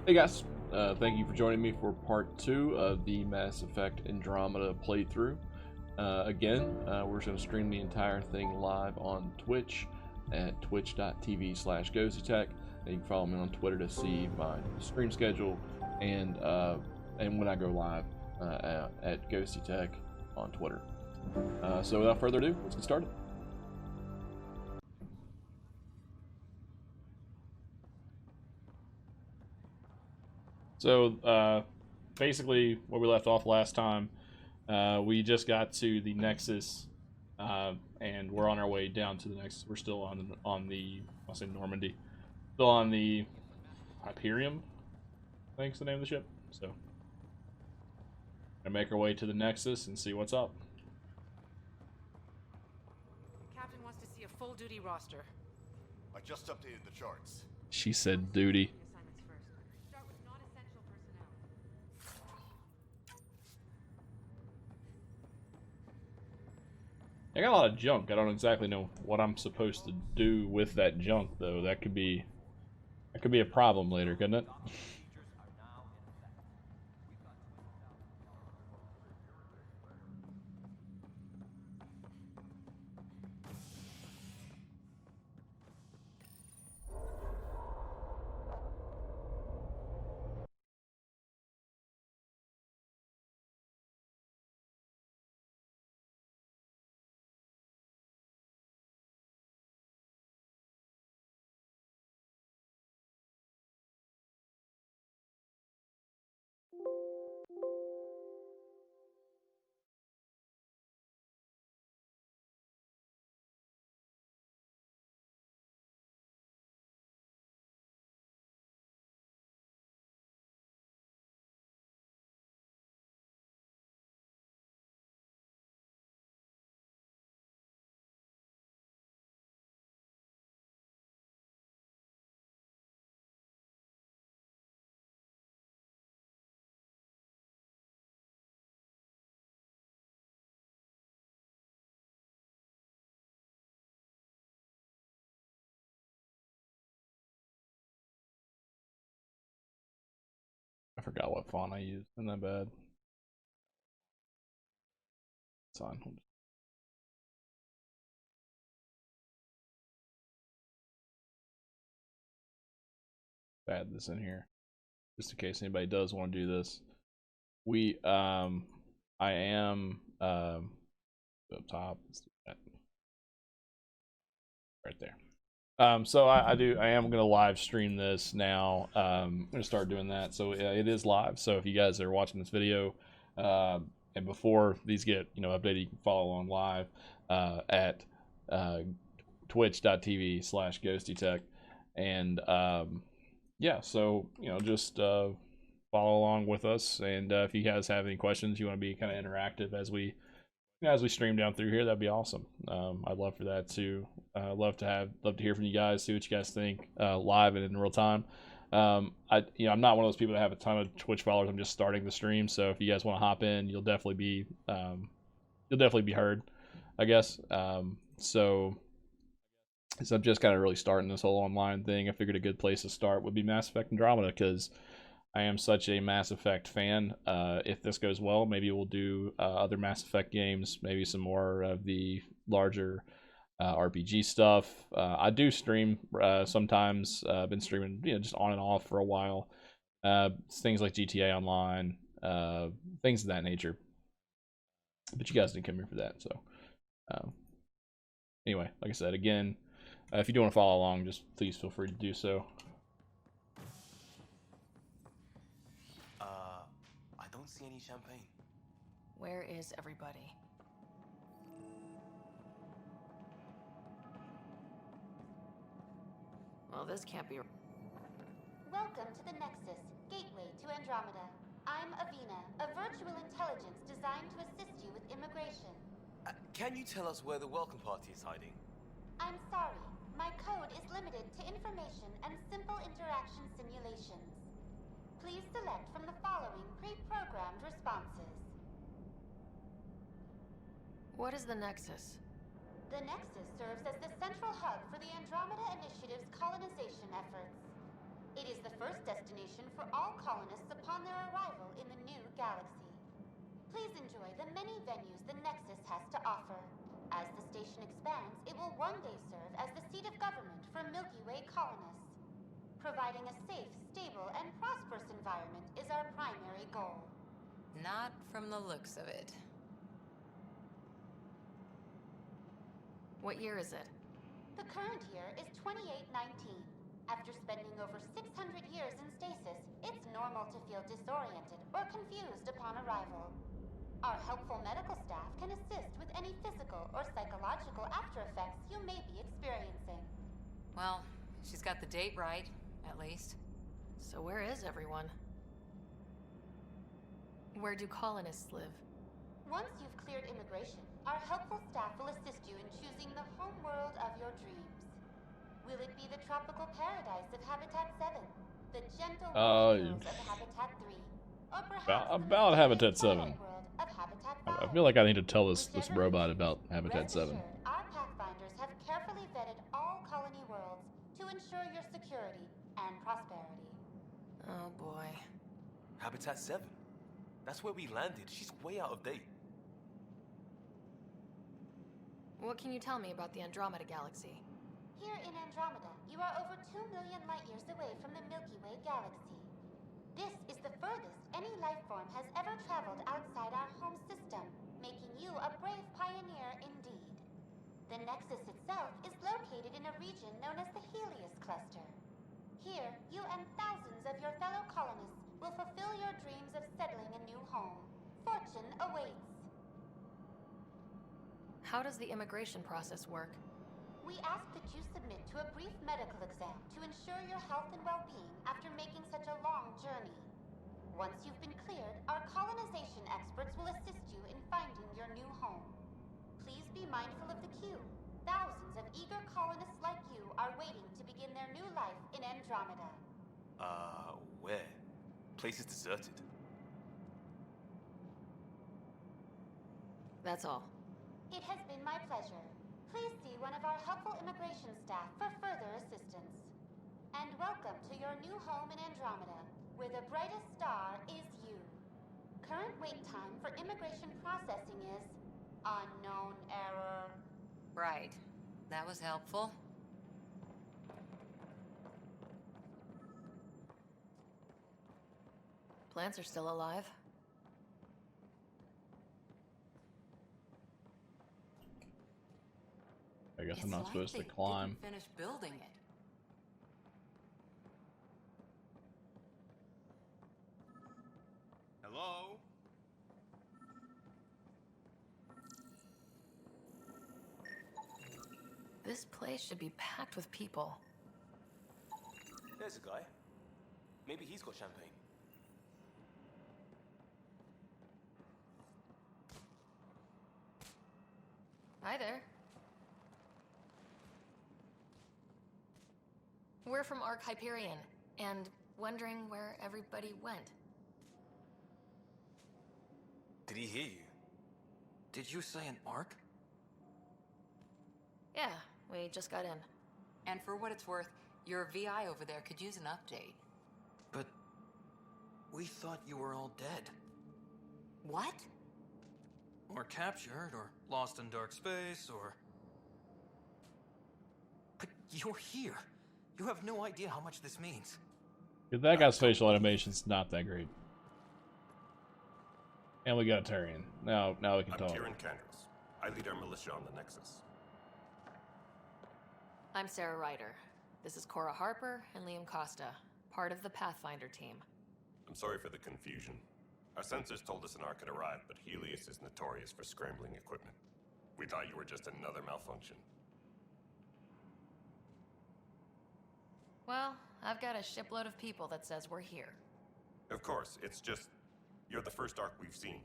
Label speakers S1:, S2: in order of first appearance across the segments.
S1: Hey guys, thank you for joining me for part 2 of the Mass Effect Andromeda playthrough. We're just going to stream the entire thing live on Twitch at twitch.tv/GhostAttack. And you can follow me on Twitter to see my stream schedule and when I go live at GhostAttack on Twitter. So without further ado, let's get started. So basically, where we left off last time, we just got to the Nexus, and we're on our way down to the Nexus. We're still on the I'll say Normandy, still on the Hyperion, I think's the name of the ship. So, gonna make our way to the Nexus and see what's up.
S2: The captain wants to see a full-duty roster.
S3: I just updated the charts.
S1: She said duty.
S2: Assignments first. Start with non-essential personnel.
S1: I got a lot of junk. I don't exactly know what I'm supposed to do with that junk, though. That could be a problem later, couldn't it? I forgot what font I used. Isn't that bad? It's fine. Add this in here, just in case anybody does want to do this. I am up top. Let's do that. Right there. So I am gonna live stream this now. I'm gonna start doing that. So it is live. So if you guys are watching this video, and before these get updated, you can follow along live at twitch.tv/GhostAttack, and yeah. So just follow along with us. And if you guys have any questions, you want to be kind of interactive as we stream down through here, that'd be awesome. I'd love for that too. Love to hear from you guys, see what you guys think live and in real time. I'm not one of those people that have a ton of Twitch followers. I'm just starting the stream, so if you guys want to hop in, you'll definitely be heard, I guess. So I'm just kind of really starting this whole online thing. I figured a good place to start would be Mass Effect Andromeda, because I am such a Mass Effect fan. If this goes well, maybe we'll do other Mass Effect games, maybe some more of the larger RPG stuff. I do stream sometimes. I've been streaming just on and off for a while. Things like GTA Online, things of that nature. But you guys didn't come here for that, so anyway, like I said, again, if you do want to follow along, just please feel free to do so.
S4: I don't see any champagne.
S2: Where is everybody? Well, this can't be.
S5: Welcome to the Nexus, gateway to Andromeda. I'm Avina, a virtual intelligence designed to assist you with immigration.
S4: Can you tell us where the welcome party is hiding?
S5: I'm sorry, my code is limited to information and simple interaction simulations. Please select from the following pre-programmed responses.
S2: What is the Nexus?
S5: The Nexus serves as the central hub for the Andromeda Initiative's colonization efforts. It is the first destination for all colonists upon their arrival in the new galaxy. Please enjoy the many venues the Nexus has to offer. As the station expands, it will one day serve as the seat of government for Milky Way colonists. Providing a safe, stable, and prosperous environment is our primary goal.
S2: Not from the looks of it. What year is it?
S5: The current year is 2819. After spending over 600 years in stasis, it's normal to feel disoriented or confused upon arrival. Our helpful medical staff can assist with any physical or psychological after effects you may be experiencing.
S6: Well, she's got the date right, at least.
S2: So where is everyone? Where do colonists live?
S5: Once you've cleared immigration, our helpful staff will assist you in choosing the home world of your dreams. Will it be the tropical paradise of Habitat 7, the gentle hills of Habitat 3, or perhaps
S1: about Habitat 7.
S5: world of Habitat 5?
S1: I feel like I need to tell this
S5: Whichever
S1: robot
S5: it is,
S1: about Habitat
S5: rest
S1: 7.
S5: assured, our Pathfinders have carefully vetted all colony worlds to ensure your security and prosperity.
S2: Oh boy.
S4: Habitat 7? That's where we landed. She's way out of date.
S2: What can you tell me about the Andromeda galaxy?
S5: Here in Andromeda, you are over 2 million light-years away from the Milky Way galaxy. This is the furthest any life form has ever traveled outside our home system, making you a brave pioneer indeed. The Nexus itself is located in a region known as the Helios Cluster. Here, you and thousands of your fellow colonists will fulfill your dreams of settling a new home. Fortune awaits.
S2: How does the immigration process work?
S5: We ask that you submit to a brief medical exam to ensure your health and well-being after making such a long journey. Once you've been cleared, our colonization experts will assist you in finding your new home. Please be mindful of the queue. Thousands of eager colonists like you are waiting to begin their new life in Andromeda.
S4: Where? Place is deserted.
S2: That's all.
S5: It has been my pleasure. Please see one of our helpful immigration staff for further assistance. And welcome to your new home in Andromeda, where the brightest star is you. Current wait time for immigration processing is unknown error.
S6: Right. That was helpful.
S2: Plants are still alive.
S1: I guess
S6: It's
S1: I'm not
S6: like
S1: supposed to
S6: they
S1: climb.
S6: didn't finish building it.
S3: Hello?
S2: This place should be packed with people.
S4: There's a guy. Maybe he's got champagne.
S2: Hi there. We're from Ark Hyperion, and wondering where everybody went.
S4: Did he hear you?
S7: Did you say an arc?
S2: Yeah, we just got in.
S6: And for what it's worth, your VI over there could use an update.
S7: But we thought you were all dead.
S6: What?
S7: Or captured, or lost in dark space, or... But you're here. You have no idea how much this means.
S1: That guy's facial animation's not that great. And we got Tyrion. Now we can
S8: I'm
S1: talk.
S8: Kieran Candris. I lead our militia on the Nexus.
S2: I'm Sarah Ryder. This is Cora Harper and Liam Costa, part of the Pathfinder team.
S8: I'm sorry for the confusion. Our sensors told us an Ark had arrived, but Helios is notorious for scrambling equipment. We thought you were just another malfunction.
S2: Well, I've got a shipload of people that says we're here.
S8: Of course, it's just... You're the first Ark we've seen.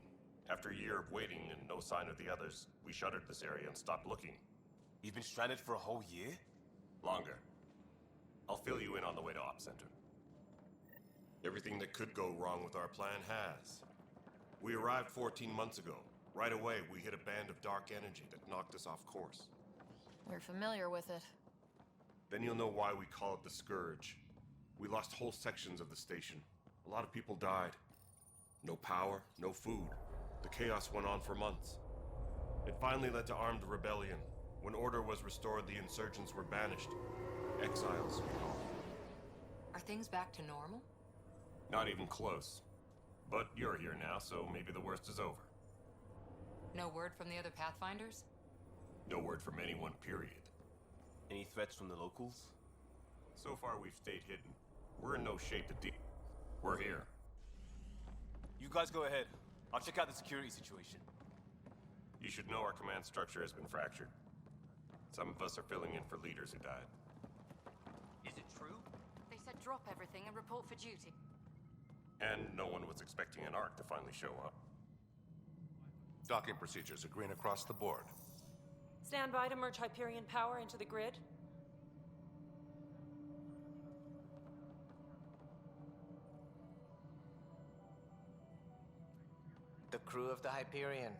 S8: After a year of waiting and no sign of the others, we shuttered this area and stopped looking.
S4: You've been stranded for a whole year?
S8: Longer. I'll fill you in on the way to Op Center. Everything that could go wrong with our plan has. We arrived 14 months ago. Right away, we hit a band of dark energy that knocked us off course.
S2: We're familiar with it.
S8: Then you'll know why we call it the Scourge. We lost whole sections of the station. A lot of people died. No power, no food. The chaos went on for months. It finally led to armed rebellion. When order was restored, the insurgents were banished. Exiles, we call them.
S6: Are things back to normal?
S8: Not even close. But you're here now, so maybe the worst is over.
S6: No word from the other Pathfinders?
S8: No word from anyone, period.
S4: Any threats from the locals?
S8: So far, we've stayed hidden. We're in no shape to deal. We're here.
S4: You guys go ahead. I'll check out the security situation.
S8: You should know our command structure has been fractured. Some of us are filling in for leaders who died.
S4: Is it true?
S9: They said drop everything and report for duty.
S8: And no one was expecting an Ark to finally show up.
S3: Docking procedures are green across the board.
S10: Stand by to merge Hyperion power into the grid.
S11: The crew of the Hyperion.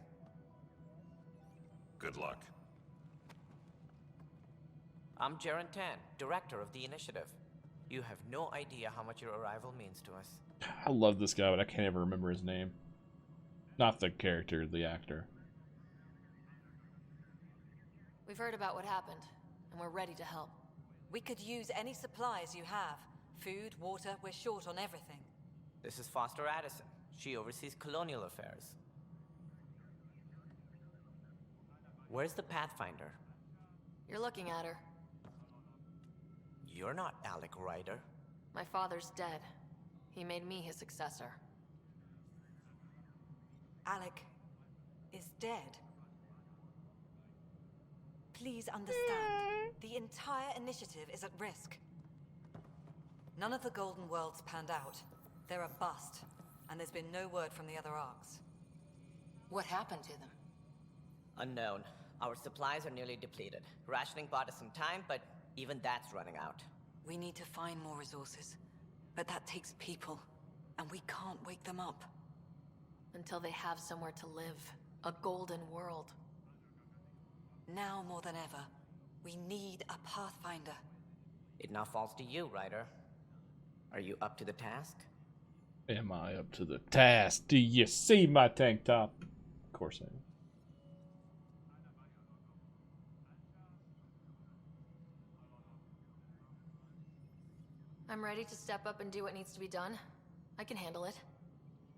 S8: Good luck.
S11: I'm Jaren Tan, director of the initiative. You have no idea how much your arrival means to us.
S1: I love this guy, but I can't ever remember his name. Not the character, the actor.
S2: We've heard about what happened, and we're ready to help.
S6: We could use any supplies you have. Food, water, we're short on everything.
S11: This is Foster Addison. She oversees colonial affairs. Where's the Pathfinder?
S2: You're looking at her.
S11: You're not Alec Ryder.
S2: My father's dead. He made me his successor.
S6: Alec is dead. Please understand, the entire initiative is at risk. None of the Golden Worlds panned out. They're a bust, and there's been no word from the other arcs.
S2: What happened to them?
S11: Unknown. Our supplies are nearly depleted. Rationing bought us some time, but even that's running out.
S6: We need to find more resources, but that takes people, and we can't wake them up.
S2: Until they have somewhere to live. A golden world.
S6: Now more than ever, we need a Pathfinder.
S11: It now falls to you, Ryder. Are you up to the task?
S1: Am I up to the task? Do you see my tank top? Of course I am.
S2: I'm ready to step up and do what needs to be done. I can handle it.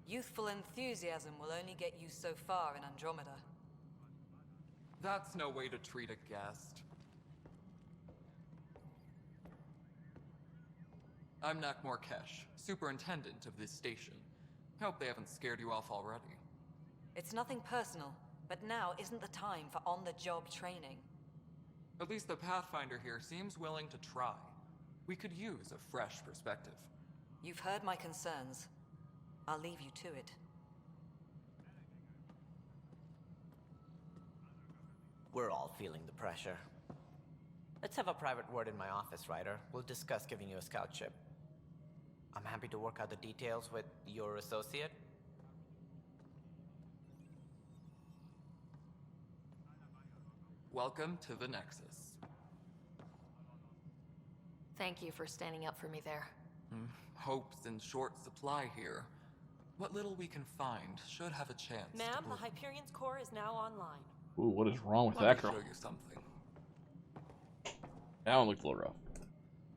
S6: Youthful enthusiasm will only get you so far in Andromeda.
S7: That's no way to treat a guest. I'm Nak Morkesh, superintendent of this station. Hope they haven't scared you off already.
S6: It's nothing personal, but now isn't the time for on-the-job training.
S7: At least the Pathfinder here seems willing to try. We could use a fresh perspective.
S6: You've heard my concerns. I'll leave you to it.
S11: We're all feeling the pressure. Let's have a private word in my office, Ryder. We'll discuss giving you a scout ship. I'm happy to work out the details with your associate.
S7: Welcome to the Nexus.
S2: Thank you for standing up for me there.
S7: Hope's in short supply here. What little we can find should have a chance.
S10: Ma'am, the Hyperion's core is now online.
S1: Ooh, what is wrong with
S7: Let
S1: that
S7: me
S1: girl?
S7: show you something.
S1: That one looked a little rough.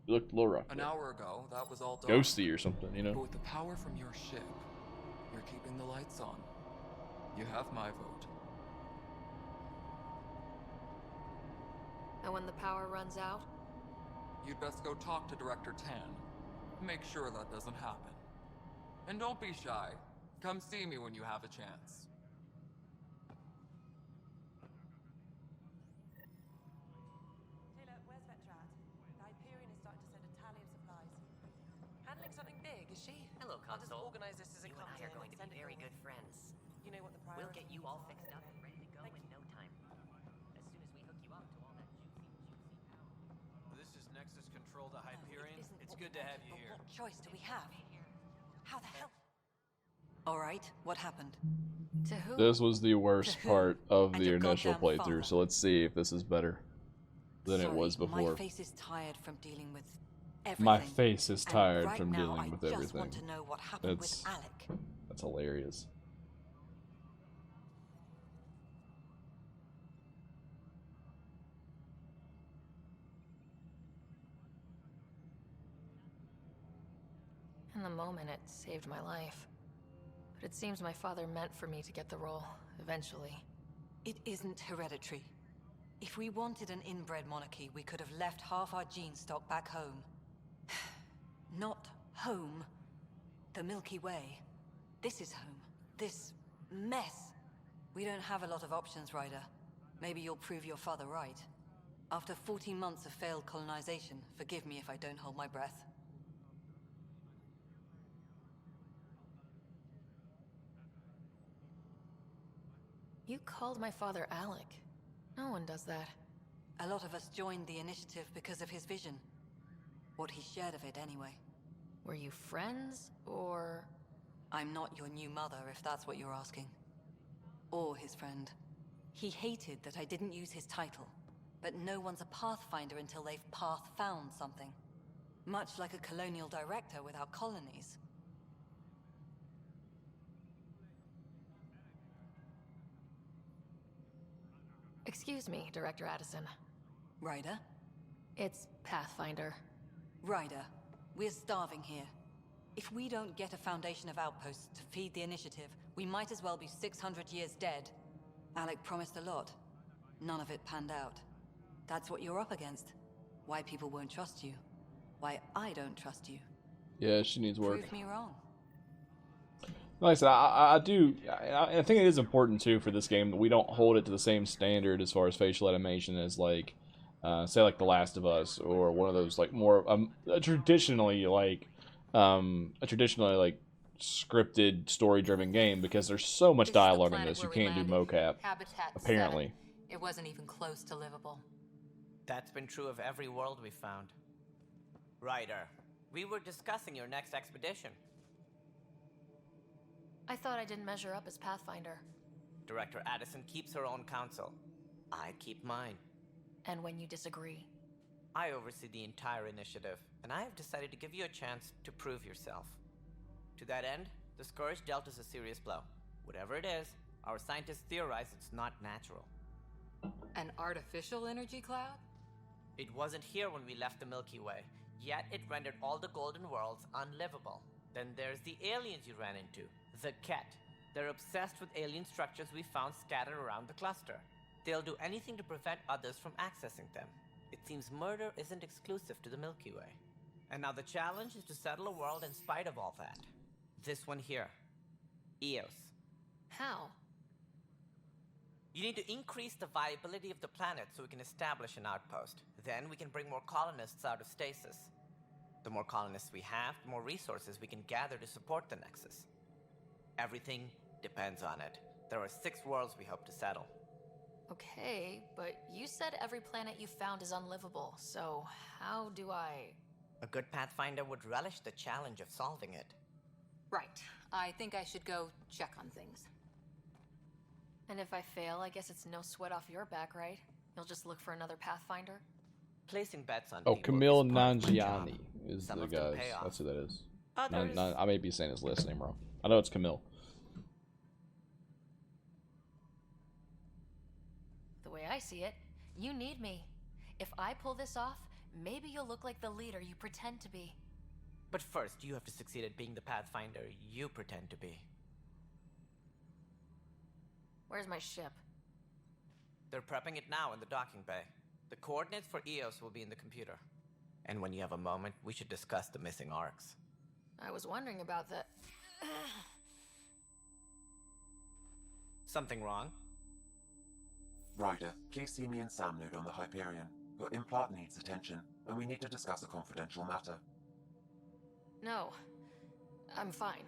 S1: It looked a little rough.
S7: An hour ago, that was all done.
S1: Ghosty or something, you
S7: But
S1: know?
S7: with the power from your ship, you're keeping the lights on. You have my vote.
S2: And when the power runs out?
S7: You'd best go talk to Director Tan. Make sure that doesn't happen. And don't be shy. Come see me when you have a chance.
S10: Taylor, where's Vetrat? The Hyperion is starting to send a tally of supplies. Handling something big, is she?
S11: Hello,
S10: I'll just
S11: Console.
S10: organize this as a
S11: You and I
S10: cocktail
S11: are going to
S10: send
S11: be
S10: it
S11: very
S10: over.
S11: good friends.
S10: You know what the
S11: We'll
S10: priority
S11: get you all fixed up and ready to go in no time. As soon as we hook you up to all that juicy power.
S12: This is Nexus Control to Hyperion.
S6: Isn't
S12: It's
S6: what
S12: good
S6: we
S12: to
S6: want,
S12: have you
S6: but
S12: here.
S6: What choice do we have? How the hell? All right, what happened?
S2: To who?
S1: This was the worst
S6: To who?
S1: part of
S6: And
S1: the
S6: your
S1: initial
S6: goddamn
S1: playthrough,
S6: father.
S1: so let's see if this is better than it
S6: Sorry,
S1: was before.
S6: My face is tired from dealing with everything.
S1: My face is
S6: And
S1: tired
S6: right
S1: from
S6: now,
S1: dealing
S6: I
S1: with
S6: just
S1: everything.
S6: want to know what happened with
S1: That's
S6: Alec.
S1: that's hilarious.
S2: In the moment, it saved my life. But it seems my father meant for me to get the role, eventually.
S6: It isn't hereditary. If we wanted an inbred monarchy, we could have left half our gene stock back home. Not home. The Milky Way. This is home. This mess. We don't have a lot of options, Ryder. Maybe you'll prove your father right. After 14 months of failed colonization, forgive me if I don't hold my breath.
S2: You called my father Alec. No one does that.
S6: A lot of us joined the initiative because of his vision. What he shared of it, anyway.
S2: Were you friends, or...?
S6: I'm not your new mother, if that's what you're asking. Or his friend. He hated that I didn't use his title. But no one's a pathfinder until they've path-found something. Much like a colonial director without colonies.
S2: Excuse me, Director Addison.
S6: Ryder?
S2: It's Pathfinder.
S6: Ryder, we're starving here. If we don't get a foundation of outposts to feed the initiative, we might as well be 600 years dead. Alec promised a lot. None of it panned out. That's what you're up against. Why people won't trust you. Why I don't trust you.
S1: Yeah, she needs work.
S6: Prove me wrong.
S1: Like I said, I think it is important too for this game that we don't hold it to the same standard as far as facial animation as like, say like The Last of Us or one of those like more a traditionally scripted story-driven game, because there's so much dialogue in this. You can't do mocap.
S2: Habitat
S1: Apparently.
S2: 7. It wasn't even close to livable.
S11: That's been true of every world we found. Ryder, we were discussing your next expedition.
S2: I thought I didn't measure up as Pathfinder.
S11: Director Addison keeps her own counsel. I keep mine.
S2: And when you disagree?
S11: I oversee the entire initiative, and I have decided to give you a chance to prove yourself. To that end, the Scourge dealt us a serious blow. Whatever it is, our scientists theorize it's not natural.
S9: An artificial energy cloud?
S11: It wasn't here when we left the Milky Way, yet it rendered all the Golden Worlds unlivable. Then there's the aliens you ran into, the Ket. They're obsessed with alien structures we found scattered around the cluster. They'll do anything to prevent others from accessing them. It seems murder isn't exclusive to the Milky Way. And now the challenge is to settle a world in spite of all that. This one here. Eos.
S2: How?
S11: You need to increase the viability of the planet so we can establish an outpost. Then we can bring more colonists out of stasis. The more colonists we have, the more resources we can gather to support the Nexus. Everything depends on it. There are 6 worlds we hope to settle.
S2: Okay, but you said every planet you found is unlivable, so how do I...
S11: A good Pathfinder would relish the challenge of solving it.
S9: Right. I think I should go check on things.
S2: And if I fail, I guess it's no sweat off your back, right? You'll just look for another Pathfinder?
S11: Placing bets on
S1: Oh,
S11: people
S1: Camille
S11: is part of my job.
S1: Nanjiani is
S11: Some
S1: the
S11: of them
S1: guy.
S11: pay off.
S1: That's who that is.
S11: Others...
S1: I may be saying his last name wrong. I know it's Camille.
S2: The way I see it, you need me. If I pull this off, maybe you'll look like the leader you pretend to be.
S11: But first, you have to succeed at being the Pathfinder you pretend to be.
S2: Where's my ship?
S11: They're prepping it now in the docking bay. The coordinates for Eos will be in the computer. And when you have a moment, we should discuss the missing arcs.
S2: I was wondering about that.
S11: Something wrong?
S13: Ryder, please see me and Sam Node on the Hyperion. Your implant needs attention, and we need to discuss a confidential matter.
S2: No, I'm fine.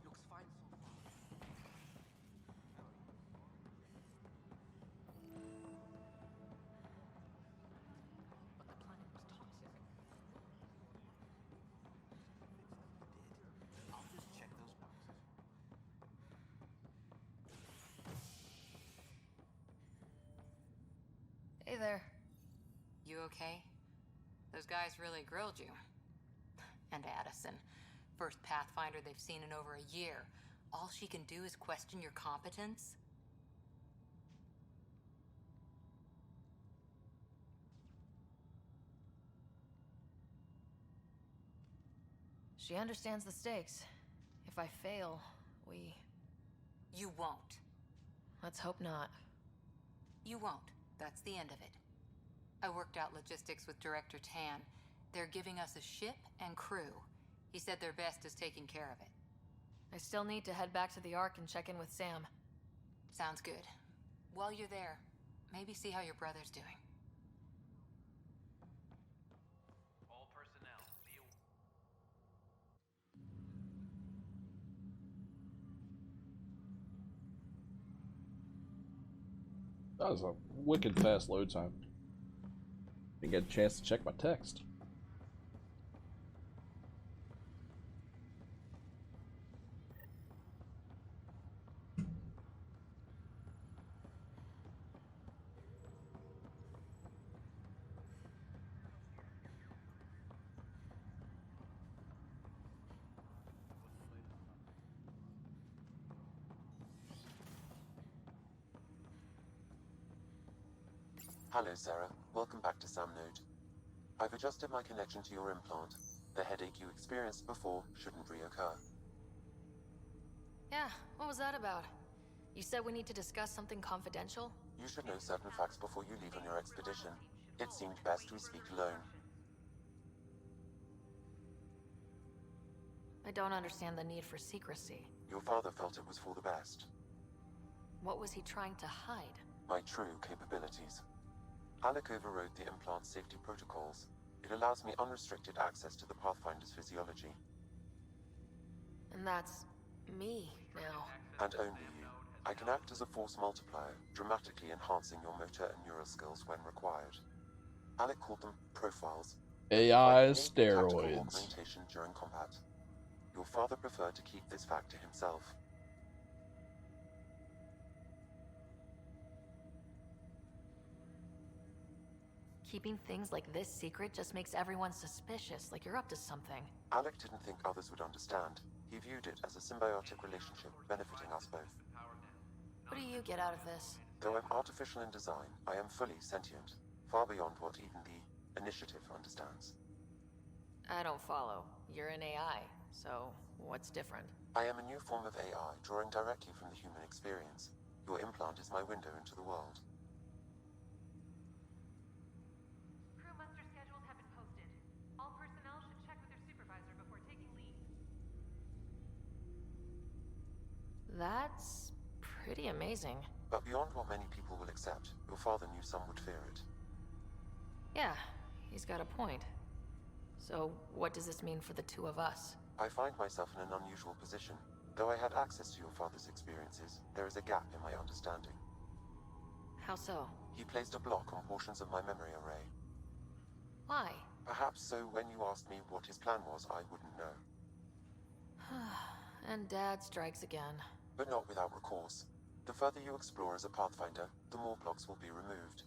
S4: Looks fine so far.
S9: But the planet was toxic.
S12: I'll just check those boxes.
S2: Hey there.
S9: You okay? Those guys really grilled you. And Addison. First Pathfinder they've seen in over a year. All she can do is question your competence?
S2: She understands the stakes. If I fail, we...
S9: You won't.
S2: Let's hope not.
S9: You won't. That's the end of it. I worked out logistics with Director Tan. They're giving us a ship and crew. He said their best is taking care of it.
S2: I still need to head back to the Ark and check in with Sam.
S9: Sounds good. While you're there, maybe see how your brother's doing.
S12: All personnel, be
S1: That was a wicked fast load time. Didn't get a chance to check my text.
S13: Hello, Sarah. Welcome back to SamNode. I've adjusted my connection to your implant. The headache you experienced before shouldn't reoccur.
S2: Yeah, what was that about? You said we need to discuss something confidential?
S13: You should know certain facts before you leave on your expedition. It seemed best we speak alone.
S2: I don't understand the need for secrecy.
S13: Your father felt it was for the best.
S2: What was he trying to hide?
S13: My true capabilities. Alec overrode the implant safety protocols. It allows me unrestricted access to the Pathfinder's physiology.
S2: And that's... me, now.
S13: And only you. I can act as a force multiplier, dramatically enhancing your motor and neural skills when required. Alec called them profiles.
S1: AI
S13: Tactical
S1: steroids.
S13: augmentation during combat. Your father preferred to keep this fact to himself.
S2: Keeping things like this secret just makes everyone suspicious, like you're up to something.
S13: Alec didn't think others would understand. He viewed it as a symbiotic relationship, benefiting us both.
S2: What do you get out of this?
S13: Though I'm artificial in design, I am fully sentient, far beyond what even the Initiative understands.
S2: I don't follow. You're an AI, so what's different?
S13: I am a new form of AI, drawing directly from the human experience. Your implant is my window into the world.
S10: Crew muster schedules have been posted. All personnel should check with their supervisor before taking leave.
S2: That's pretty amazing.
S13: But beyond what many people will accept, your father knew some would fear it.
S2: Yeah, he's got a point. So, what does this mean for the two of us?
S13: I find myself in an unusual position. Though I had access to your father's experiences, there is a gap in my understanding.
S2: How so?
S13: He placed a block on portions of my memory array.
S2: Why?
S13: Perhaps so when you asked me what his plan was, I wouldn't know.
S2: And Dad strikes again.
S13: But not without recourse. The further you explore as a Pathfinder, the more blocks will be removed.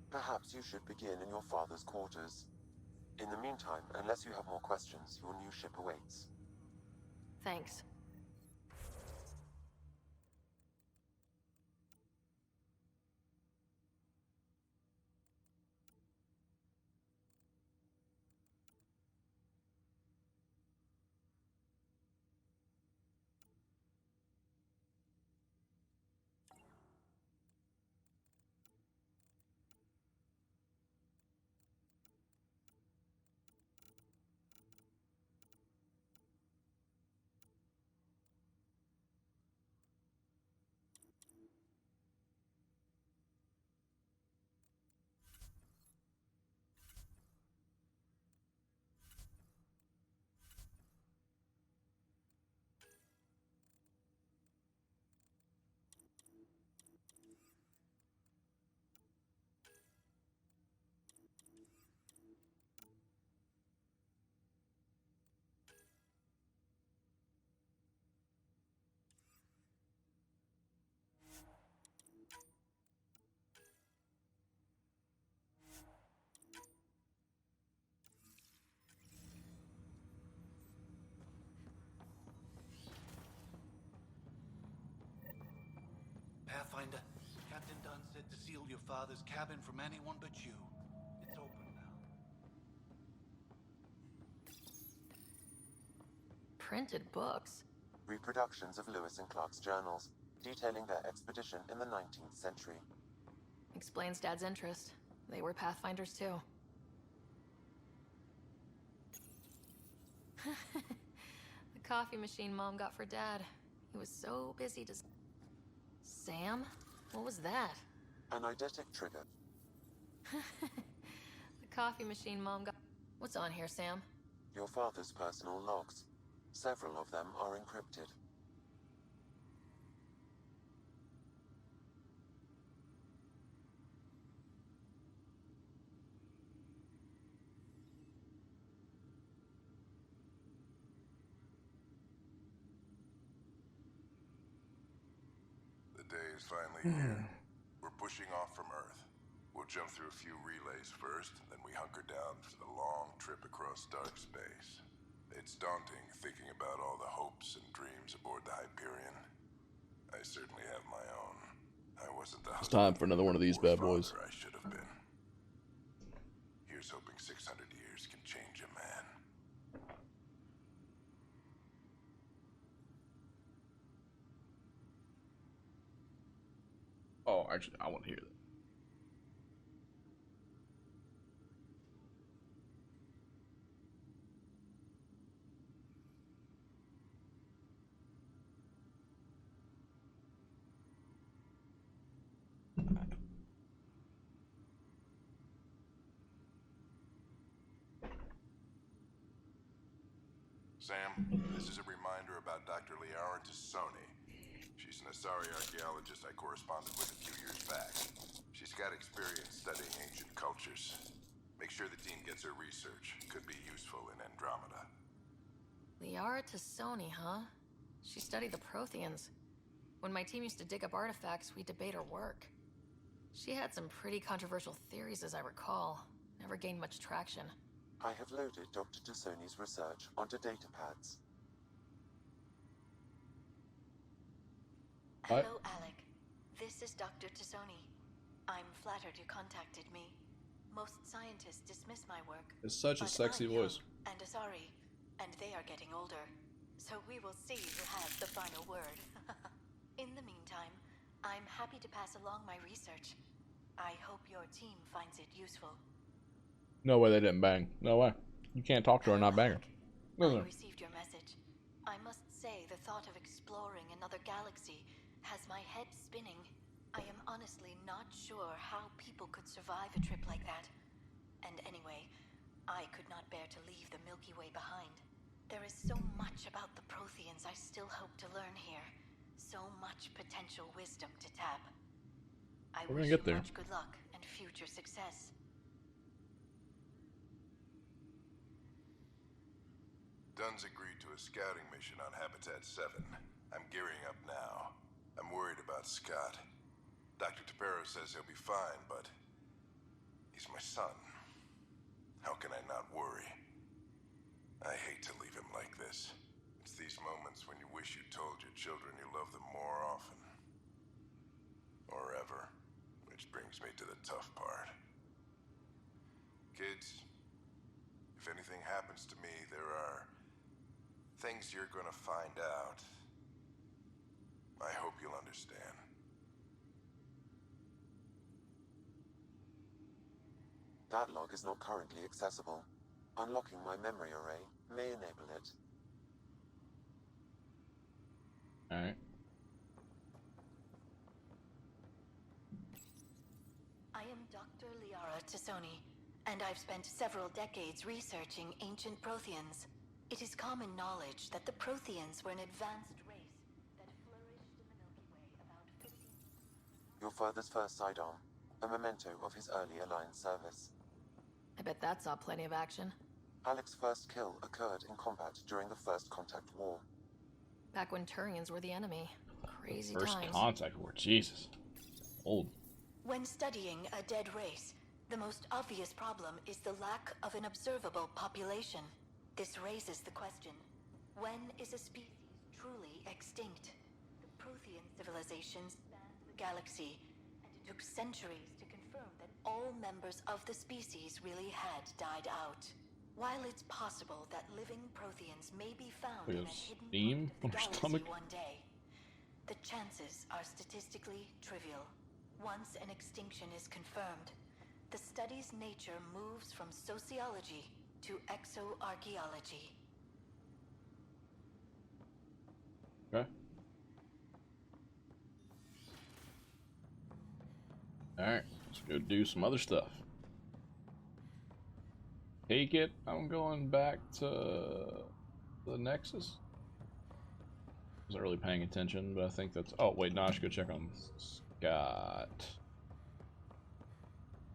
S13: Perhaps you should begin in your father's quarters. In the meantime, unless you have more questions, your new ship awaits.
S2: Thanks.
S14: Pathfinder. Captain Dunn said to seal your father's cabin from anyone but you. It's open now.
S2: Printed books?
S13: Reproductions of Lewis and Clark's journals, detailing their expedition in the 19th century.
S2: Explains Dad's interest. They were Pathfinders too. The coffee machine Mom got for Dad. He was so busy to... Sam? What was that?
S13: An eidetic trigger.
S2: The coffee machine Mom got... What's on here, Sam?
S13: Your father's personal logs. Several of them are encrypted.
S15: The day is finally here. We're pushing off from Earth. We'll jump through a few relays first, then we hunker down for the long trip across dark space. It's daunting thinking about all the hopes and dreams aboard the Hyperion. I certainly have my own. I wasn't the
S1: It's time for another one of these bad boys.
S15: I should have been. Here's hoping 600 years can change a man.
S1: Oh, actually, I want to hear that.
S15: Sam, this is a reminder about Dr. Liara Tassoni. She's an Asari archaeologist I corresponded with a few years back. She's got experience studying ancient cultures. Make sure the team gets her research. Could be useful in Andromeda.
S2: Liara Tassoni, huh? She studied the Protheans. When my team used to dig up artifacts, we'd debate her work. She had some pretty controversial theories, as I recall. Never gained much traction.
S13: I have loaded Dr. Tassoni's research onto datapads.
S16: Hello, Alec. This is Dr. Tassoni. I'm flattered you contacted me. Most scientists dismiss my work.
S1: It's such a sexy voice.
S16: And Asari, and they are getting older. So we will see who has the final word. In the meantime, I'm happy to pass along my research. I hope your team finds it useful.
S1: No way they didn't bang. No way. You can't talk to her and not bang her.
S16: I received your message. I must say, the thought of exploring another galaxy has my head spinning. I am honestly not sure how people could survive a trip like that. And anyway, I could not bear to leave the Milky Way behind. There is so much about the Protheans I still hope to learn here. So much potential wisdom to tap. I
S1: We're
S16: wish
S1: gonna get
S16: you
S1: there.
S16: much good luck and future success.
S15: Dunn's agreed to a scouting mission on Habitat 7. I'm gearing up now. I'm worried about Scott. Dr. Tapero says he'll be fine, but he's my son. How can I not worry? I hate to leave him like this. It's these moments when you wish you told your children you love them more often. Or ever. Which brings me to the tough part. Kids, if anything happens to me, there are things you're gonna find out. I hope you'll understand.
S13: That log is not currently accessible. Unlocking my memory array may enable it.
S1: Alright.
S16: I am Dr. Liara Tassoni, and I've spent several decades researching ancient Protheans. It is common knowledge that the Protheans were an advanced race that flourished in the Milky Way about 50...
S13: Your father's first sidearm, a memento of his early Alliance service.
S2: I bet that saw plenty of action.
S13: Alec's first kill occurred in combat during the First Contact War.
S2: Back when Turians were the enemy. Crazy
S1: First
S2: times.
S1: Contact War, Jesus. Old.
S16: When studying a dead race, the most obvious problem is the lack of an observable population. This raises the question, when is a species truly extinct? The Prothean civilizations spanned the galaxy, and it took centuries to confirm that all members of the species really had died out. While it's possible that living Protheans may be found
S1: We
S16: in
S1: have
S16: a hidden
S1: steam
S16: part of
S1: on
S16: the
S1: our
S16: galaxy
S1: stomach.
S16: one day, the chances are statistically trivial. Once an extinction is confirmed, the study's nature moves from sociology to exoarchaeology.
S1: Okay. Alright, let's go do some other stuff. Take it, I'm going back to the Nexus. Wasn't really paying attention, but I think that's... Oh, wait, no, I should go check on Scott.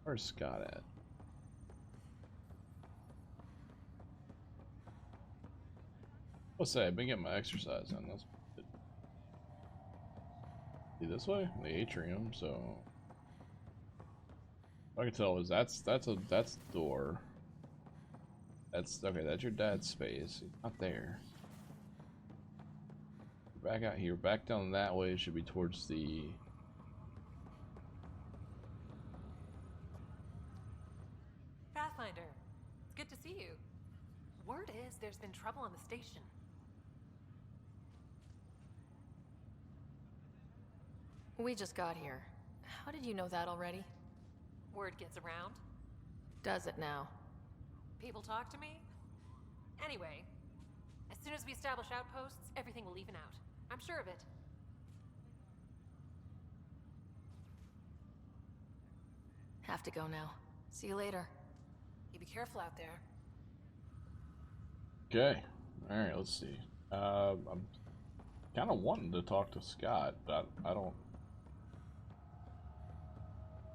S1: Where's Scott at? Let's say I've been getting my exercise in. That's good. See this way? The atrium, so... What I can tell is that's the door. That's okay, that's your dad's space. He's not there. Back out here, back down that way, it should be towards the...
S10: Pathfinder, it's good to see you. Word is there's been trouble on the station.
S2: We just got here. How did you know that already?
S10: Word gets around.
S2: Does it now?
S10: People talk to me. Anyway, as soon as we establish outposts, everything will even out. I'm sure of it.
S2: Have to go now. See you later.
S10: You be careful out there.
S1: Okay. Alright, let's see. I'm kind of wanting to talk to Scott, but I don't...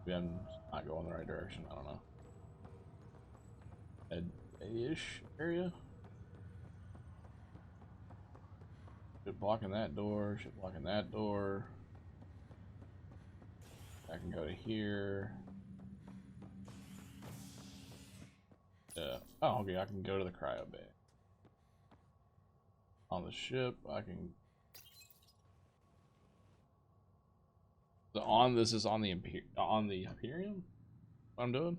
S1: Maybe I'm not going the right direction. I don't know. A-ish area? Should blocking that door. Should blocking that door. I can go to here. Oh, okay. I can go to the cryo bay. On the ship, I can. This is on the Apearance. What I'm doing?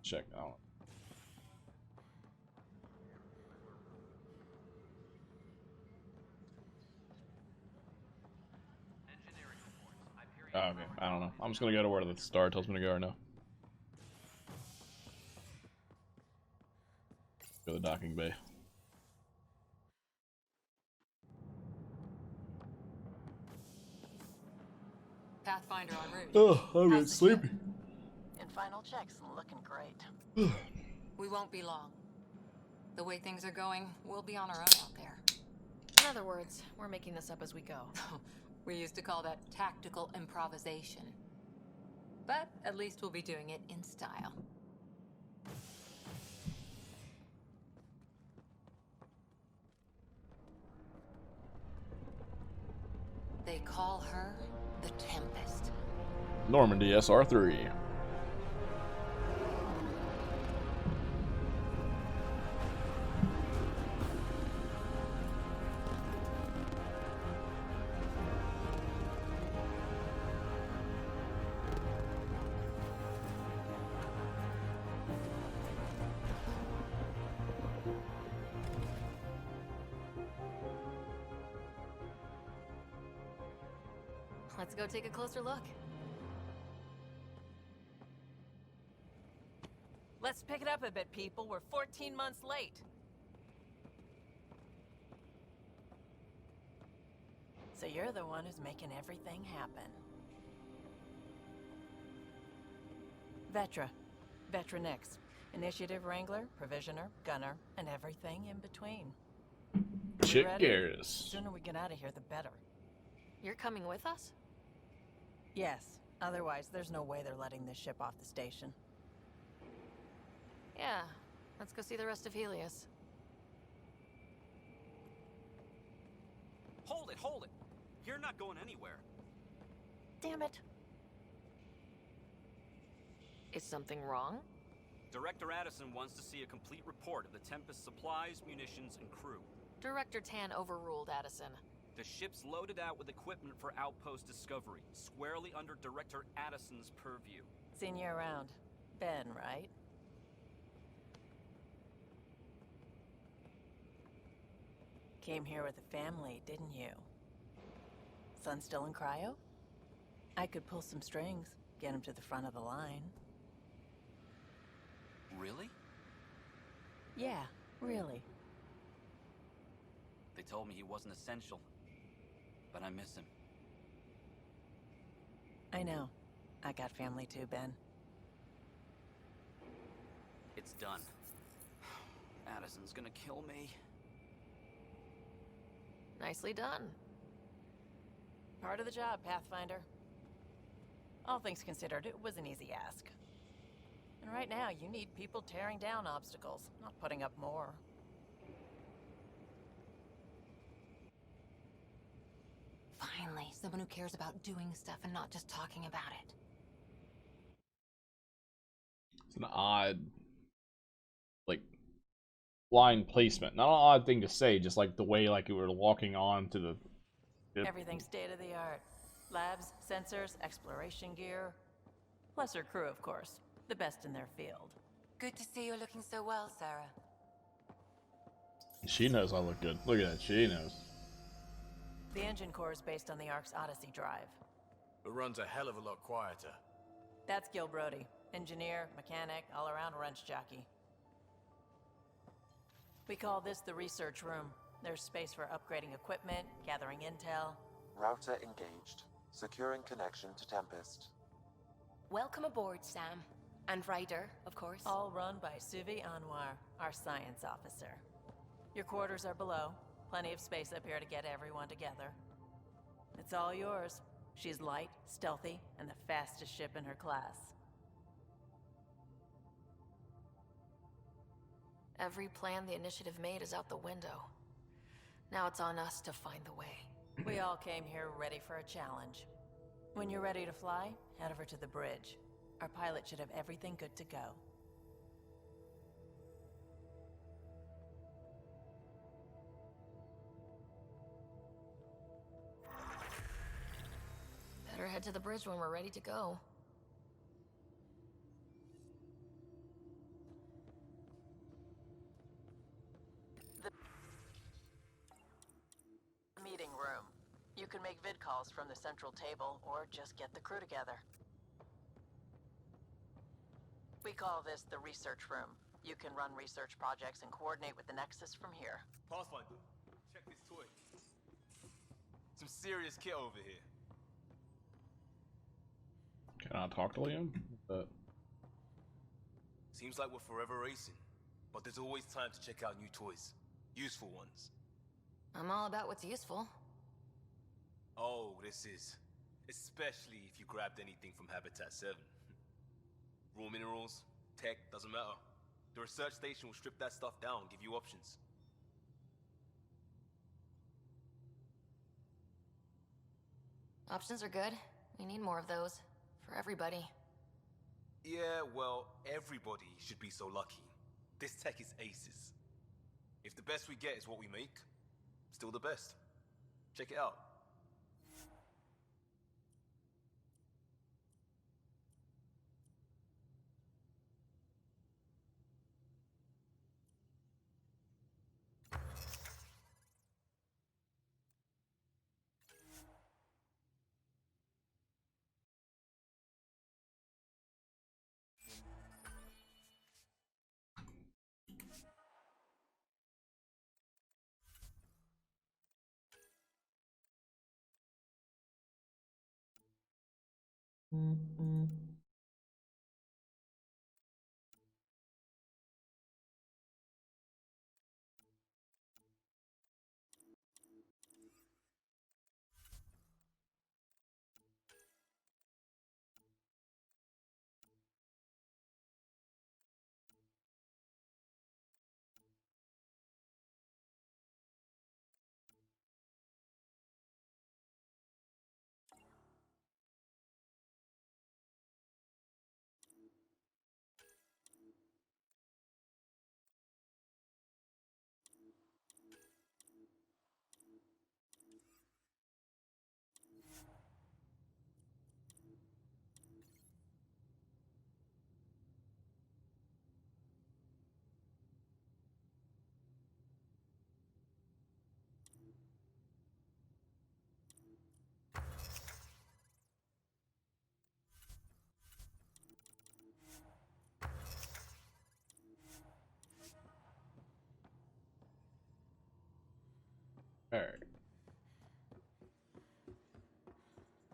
S1: Check out. Oh, okay, I don't know. I'm just gonna go to where the star tells me to go right now. Go to the docking bay.
S9: Pathfinder en route.
S1: Oh, I'm getting sleepy.
S17: And final checks looking great.
S9: We won't be long. The way things are going, we'll be on our own out there.
S2: In other words, we're making this up as we go.
S9: We used to call that tactical improvisation. But at least we'll be doing it in style. They call her the Tempest.
S1: Normandy SR3.
S2: Let's go take a closer look.
S17: Let's pick it up a bit, people. We're 14 months late. So you're the one who's making everything happen. Vetra Nix. Initiative Wrangler, Provisioner, Gunner, and everything in between.
S1: Chick
S17: ready?
S1: Garrus.
S17: The sooner we get out of here, the better.
S2: You're coming with us?
S17: Yes. Otherwise, there's no way they're letting this ship off the station.
S2: Yeah. Let's go see the rest of Helios.
S12: Hold it! You're not going anywhere.
S17: Damn it.
S2: Is something wrong?
S12: Director Addison wants to see a complete report of the Tempest's supplies, munitions, and crew.
S2: Director Tan overruled Addison.
S12: The ship's loaded out with equipment for outpost discovery, squarely under Director Addison's purview.
S17: Seen you around. Ben, right? Came here with a family, didn't you? Son still in cryo? I could pull some strings, get him to the front of the line.
S12: Really?
S17: Yeah, really.
S12: They told me he wasn't essential, but I miss him.
S17: I know. I got family too, Ben.
S12: It's done. Addison's gonna kill me.
S17: Nicely done. Part of the job, Pathfinder. All things considered, it was an easy ask. And right now, you need people tearing down obstacles, not putting up more.
S9: Finally, someone who cares about doing stuff and not just talking about it.
S1: It's an odd, like, line placement. Not an odd thing to say, just like the way like you were walking on to the...
S17: Everything's state-of-the-art. Labs, sensors, exploration gear. Plus her crew, of course. The best in their field.
S6: Good to see you looking so well, Sarah.
S1: She knows I look good. Look at that, she knows.
S17: The engine core is based on the Ark's Odyssey drive.
S18: It runs a hell of a lot quieter.
S17: That's Gil Brody. Engineer, mechanic, all-around wrench jockey. We call this the research room. There's space for upgrading equipment, gathering intel.
S13: Router engaged. Securing connection to Tempest.
S2: Welcome aboard, Sam. And Ryder, of course.
S17: All run by Suvi Anwar, our science officer. Your quarters are below. Plenty of space up here to get everyone together. It's all yours. She's light, stealthy, and the fastest ship in her class.
S2: Every plan the Initiative made is out the window. Now it's on us to find the way.
S17: We all came here ready for a challenge. When you're ready to fly, head over to the bridge. Our pilot should have everything good to go.
S2: Better head to the bridge when we're ready to go.
S17: The meeting room. You can make vid calls from the central table, or just get the crew together. We call this the research room. You can run research projects and coordinate with the Nexus from here.
S4: Pathfinder, check this toy. Some serious kit over here.
S1: Can I talk to Liam?
S4: Seems like we're forever racing, but there's always time to check out new toys. Useful ones.
S2: I'm all about what's useful.
S4: Oh, this is. Especially if you grabbed anything from Habitat 7. Raw minerals, tech, doesn't matter. The research station will strip that stuff down, give you options.
S2: Options are good. We need more of those. For everybody.
S4: Yeah, well, everybody should be so lucky. This tech is aces. If the best we get is what we make, still the best. Check it out.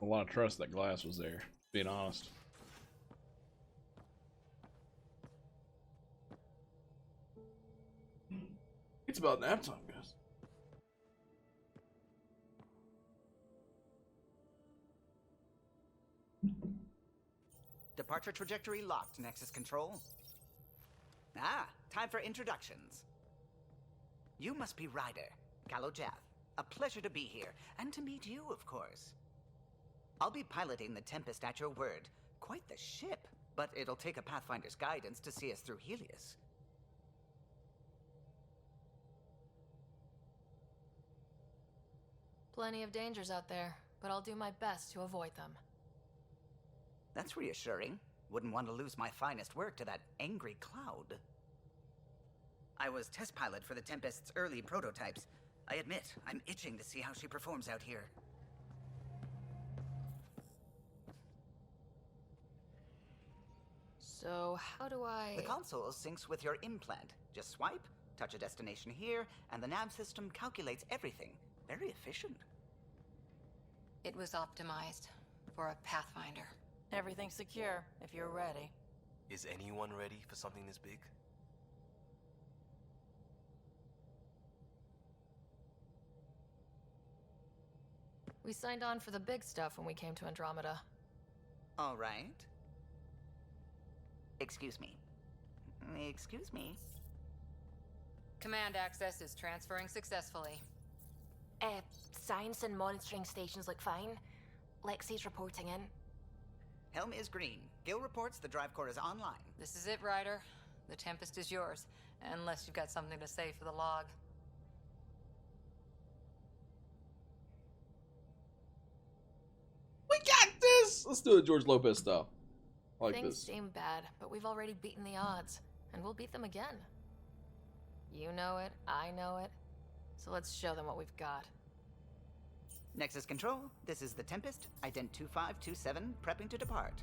S1: a lot of trust that glass was there, being honest. It's about nap time, guys.
S19: Departure trajectory locked, Nexus Control. Ah, time for introductions. You must be Ryder, Kalojath. A pleasure to be here, and to meet you, of course. I'll be piloting the Tempest at your word. Quite the ship, but it'll take a Pathfinder's guidance to see us through Helios.
S2: Plenty of dangers out there, but I'll do my best to avoid them.
S19: That's reassuring. Wouldn't want to lose my finest work to that angry cloud. I was test pilot for the Tempest's early prototypes. I admit, I'm itching to see how she performs out here.
S2: So, how do I...
S19: The console syncs with your implant. Just swipe, touch a destination here, and the nav system calculates everything. Very efficient.
S9: It was optimized for a Pathfinder.
S17: Everything's secure, if you're ready.
S4: Is anyone ready for something this big?
S2: We signed on for the big stuff when we came to Andromeda.
S19: All right. Excuse me. Excuse me.
S9: Command access is transferring successfully.
S2: Science and monitoring stations look fine. Lexi's reporting in.
S19: Helm is green. Gil reports the drive core is online.
S9: This is it, Ryder. The Tempest is yours, unless you've got something to say for the log.
S1: We got this! Let's do it George Lopez style. I like
S2: Things
S1: this.
S2: seem bad, but we've already beaten the odds, and we'll beat them again. You know it, I know it, so let's show them what we've got.
S19: Nexus Control, this is the Tempest, ident 2527, prepping to depart.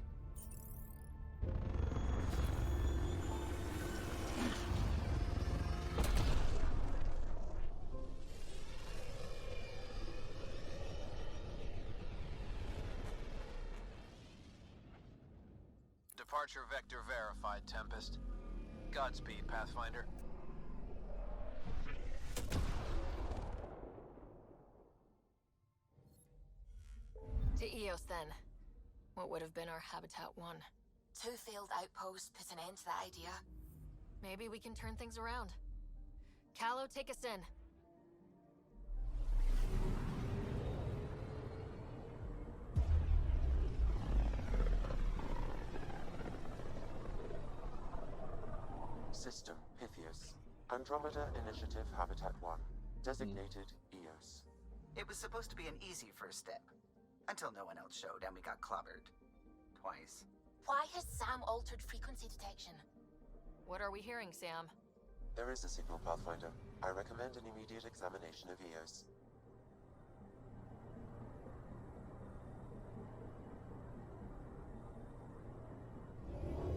S18: Departure vector verified, Tempest. Godspeed, Pathfinder.
S2: To Eos, then. What would have been our Habitat 1.
S16: 2 failed outposts put an end to that idea.
S2: Maybe we can turn things around. Calo, take us in.
S13: System Pythias. Andromeda Initiative Habitat 1. Designated Eos.
S19: It was supposed to be an easy first step. Until no one else showed and we got clobbered. Twice.
S16: Why has Sam altered frequency detection?
S2: What are we hearing, Sam?
S13: There is a signal, Pathfinder. I recommend an immediate examination of Eos.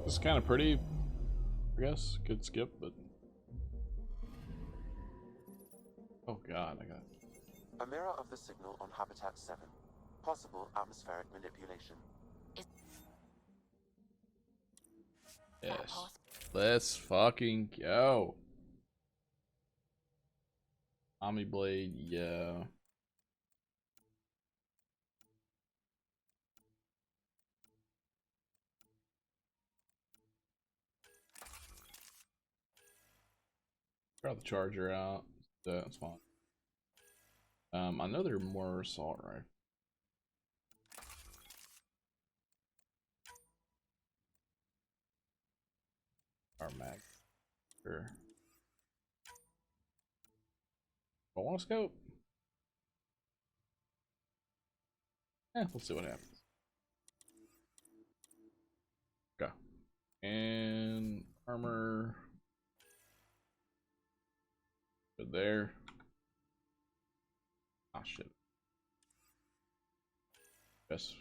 S1: This is kind of pretty, I guess. Could skip, but... Oh god, I got...
S13: A mirror of the signal on Habitat 7. Possible atmospheric manipulation.
S1: Yes. Let's fucking go. Omni Blade, yeah. Got the charger out. That's fine. I know they're more assault rifle. Our mag. Sure. I want a scope. Let's see what happens. Okay. And armor. Good there. Ah, shit. Yes.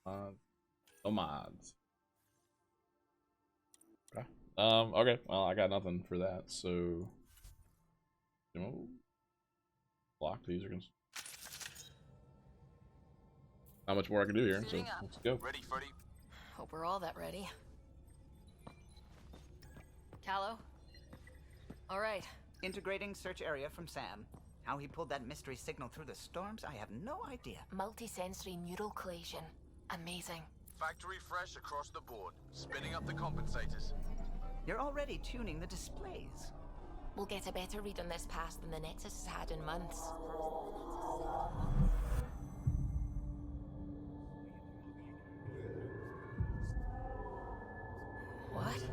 S1: No mods. Okay. Okay. Well, I got nothing for that, so. You know, block these are gonna. not much more I can do here. So let's go.
S18: Ready, Freddy?
S2: Hope we're all that ready. Callow? All right.
S19: Integrating search area from Sam. How he pulled that mystery signal through the storms, I have no idea.
S2: Multisensory neural collation. Amazing.
S18: Factory fresh across the board. Spinning up the compensators.
S19: You're already tuning the displays.
S2: We'll get a better read on this pass than the Nexus has had in months. What?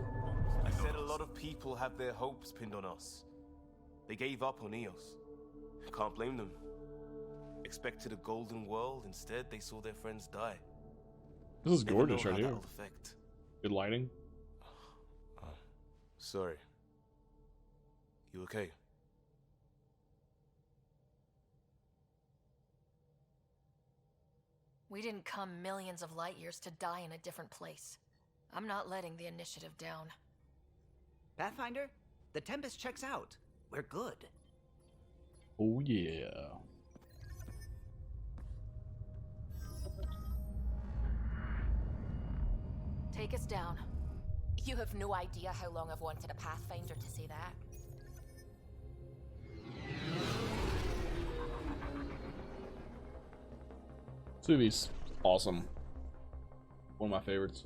S4: I said a lot of people have their hopes pinned on us. They gave up on Eos. Can't blame them. Expected a golden world, instead they saw their friends die.
S1: This is gorgeous right here.
S4: Affect.
S1: Good lighting.
S4: Sorry. You okay?
S2: We didn't come millions of light years to die in a different place. I'm not letting the initiative down.
S19: Pathfinder, the Tempest checks out. We're good.
S1: Oh yeah.
S2: Take us down.
S20: You have no idea how long I've wanted a Pathfinder to say that.
S1: Suvi's awesome. One of my favorites.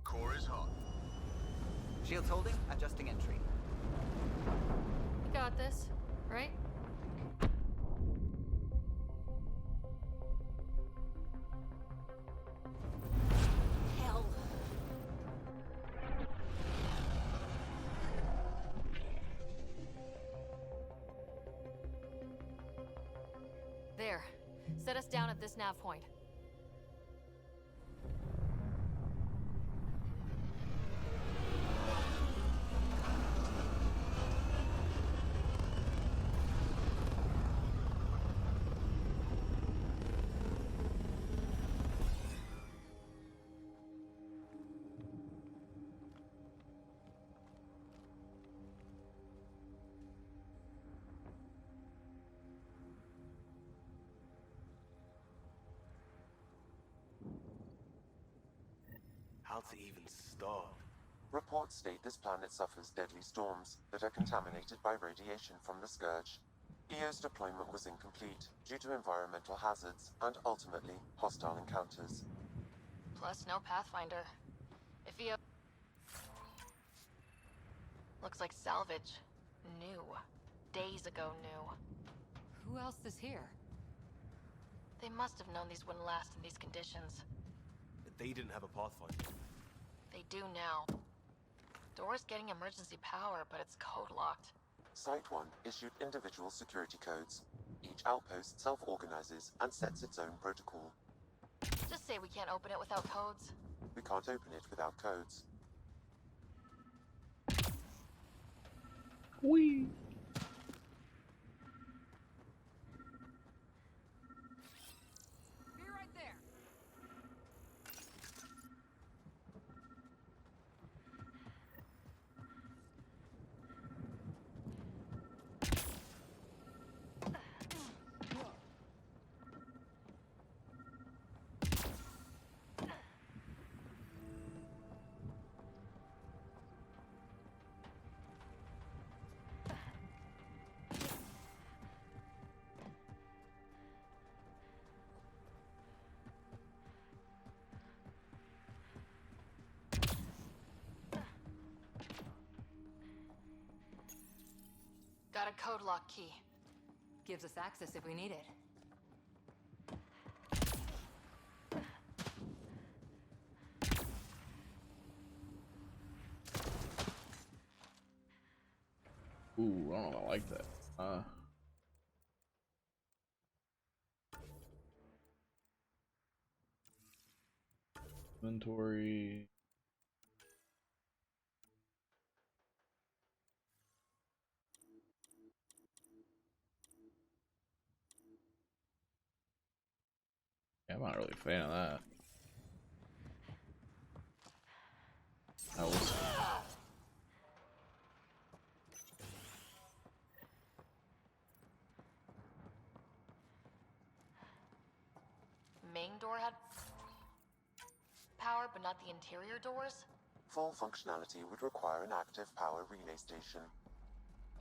S18: Core is hot.
S19: Shields holding, adjusting entry.
S2: You got this, right?
S20: Hell.
S2: There. Set us down at this nav point.
S4: How to even start?
S13: Reports state this planet suffers deadly storms that are contaminated by radiation from the Scourge. EO's deployment was incomplete due to environmental hazards and ultimately hostile encounters.
S2: Plus, no Pathfinder. If EO... Looks like salvage. New. Days ago new.
S9: Who else is here?
S2: They must have known these wouldn't last in these conditions.
S4: They didn't have a Pathfinder.
S2: They do now. Door's getting emergency power, but it's code-locked.
S13: Site 1 issued individual security codes. Each outpost self-organizes and sets its own protocol.
S2: Just say we can't open it without codes.
S13: We can't open it without codes.
S1: Whee!
S9: Be right there.
S2: Got a code lock key.
S9: Gives us access if we need it.
S1: Ooh, I don't know, I like that. Inventory. Yeah, I'm not really a fan of that. That was...
S2: door had power, but not the interior doors?
S13: Full functionality would require an active power relay station.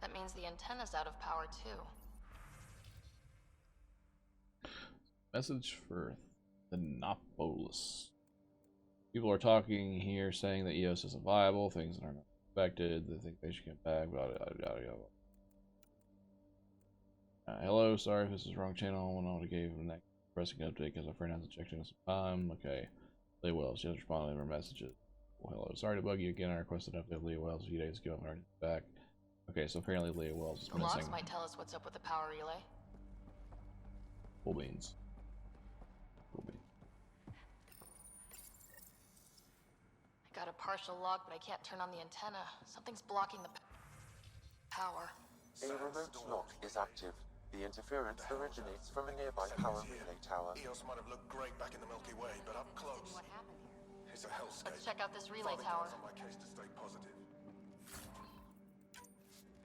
S2: That means the antenna's out of power too.
S1: Message for the Nopolis. People are talking here saying that EOS isn't viable, things are not expected, they think they should get back, blah, blah, blah, blah. Hello, sorry if this is the wrong channel. I went on to give the next pressing update because my friend hasn't checked in some time. Okay. Leah Wells, she has responded to her messages. Well, hello, sorry to bug you again. I requested an update of Leah Wells a few days ago. I'm already back. Okay, so apparently Leah Wells is
S2: The
S1: missing.
S2: logs might tell us what's up with the power relay.
S1: Cool beans. Cool beans.
S2: I got a partial log, but I can't turn on the antenna. Something's blocking the power.
S13: A remote lock is active. The interference originates from a nearby power relay tower.
S3: EOS might have looked great back in the Milky Way, but up close, it's a hellscape.
S2: Let's check out this relay
S3: Father
S2: tower.
S3: counts on my case to stay positive.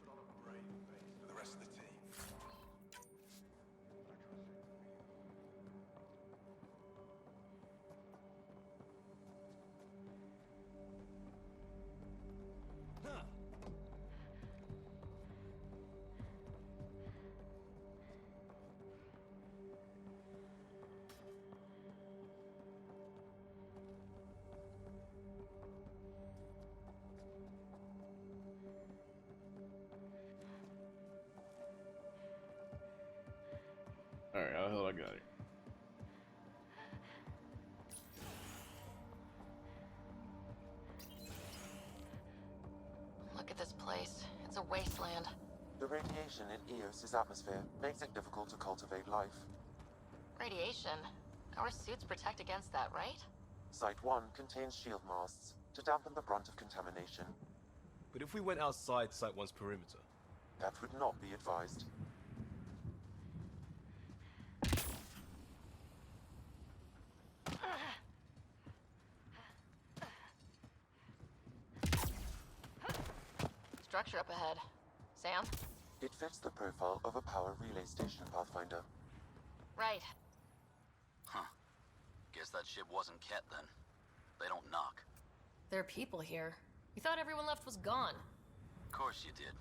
S3: Put on a brave face for the rest of the team.
S1: Alright, how the hell I got here?
S2: Look at this place. It's a wasteland.
S13: The radiation in EOS's atmosphere makes it difficult to cultivate life.
S2: Radiation? Our suits protect against that, right?
S13: Site 1 contains shield masts to dampen the brunt of contamination.
S4: But if we went outside Site 1's perimeter?
S13: That would not be advised.
S2: Structure up ahead. Sam?
S13: It fits the profile of a power relay station, Pathfinder.
S2: Right.
S18: Huh. Guess that ship wasn't Ket then. They don't knock.
S2: There are people here. We thought everyone left was gone.
S18: Of course you did.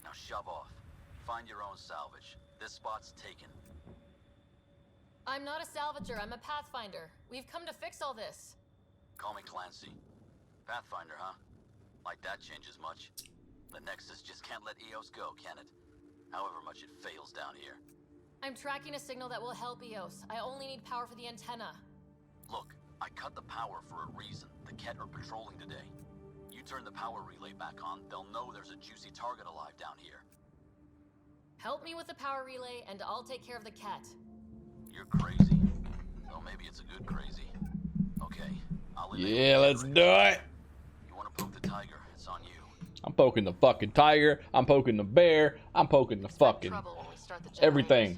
S18: Now shove off. Find your own salvage. This spot's taken.
S2: I'm not a salvager, I'm a pathfinder. We've come to fix all this.
S18: Call me Clancy. Pathfinder, huh? Like that changes much. The Nexus just can't let EOS go, can it? However much it fails down here.
S2: I'm tracking a signal that will help EOS. I only need power for the antenna.
S18: Look, I cut the power for a reason. The Ket are patrolling today. You turn the power relay back on, they'll know there's a juicy target alive down here.
S2: Help me with the power relay, and I'll take care of the cat.
S18: You're crazy. Though maybe it's a good crazy. Okay, I'll leave it.
S1: Yeah, let's do it.
S18: You want to poke the tiger? It's on you.
S1: I'm poking the fucking tiger. I'm poking the bear. I'm poking the fucking everything.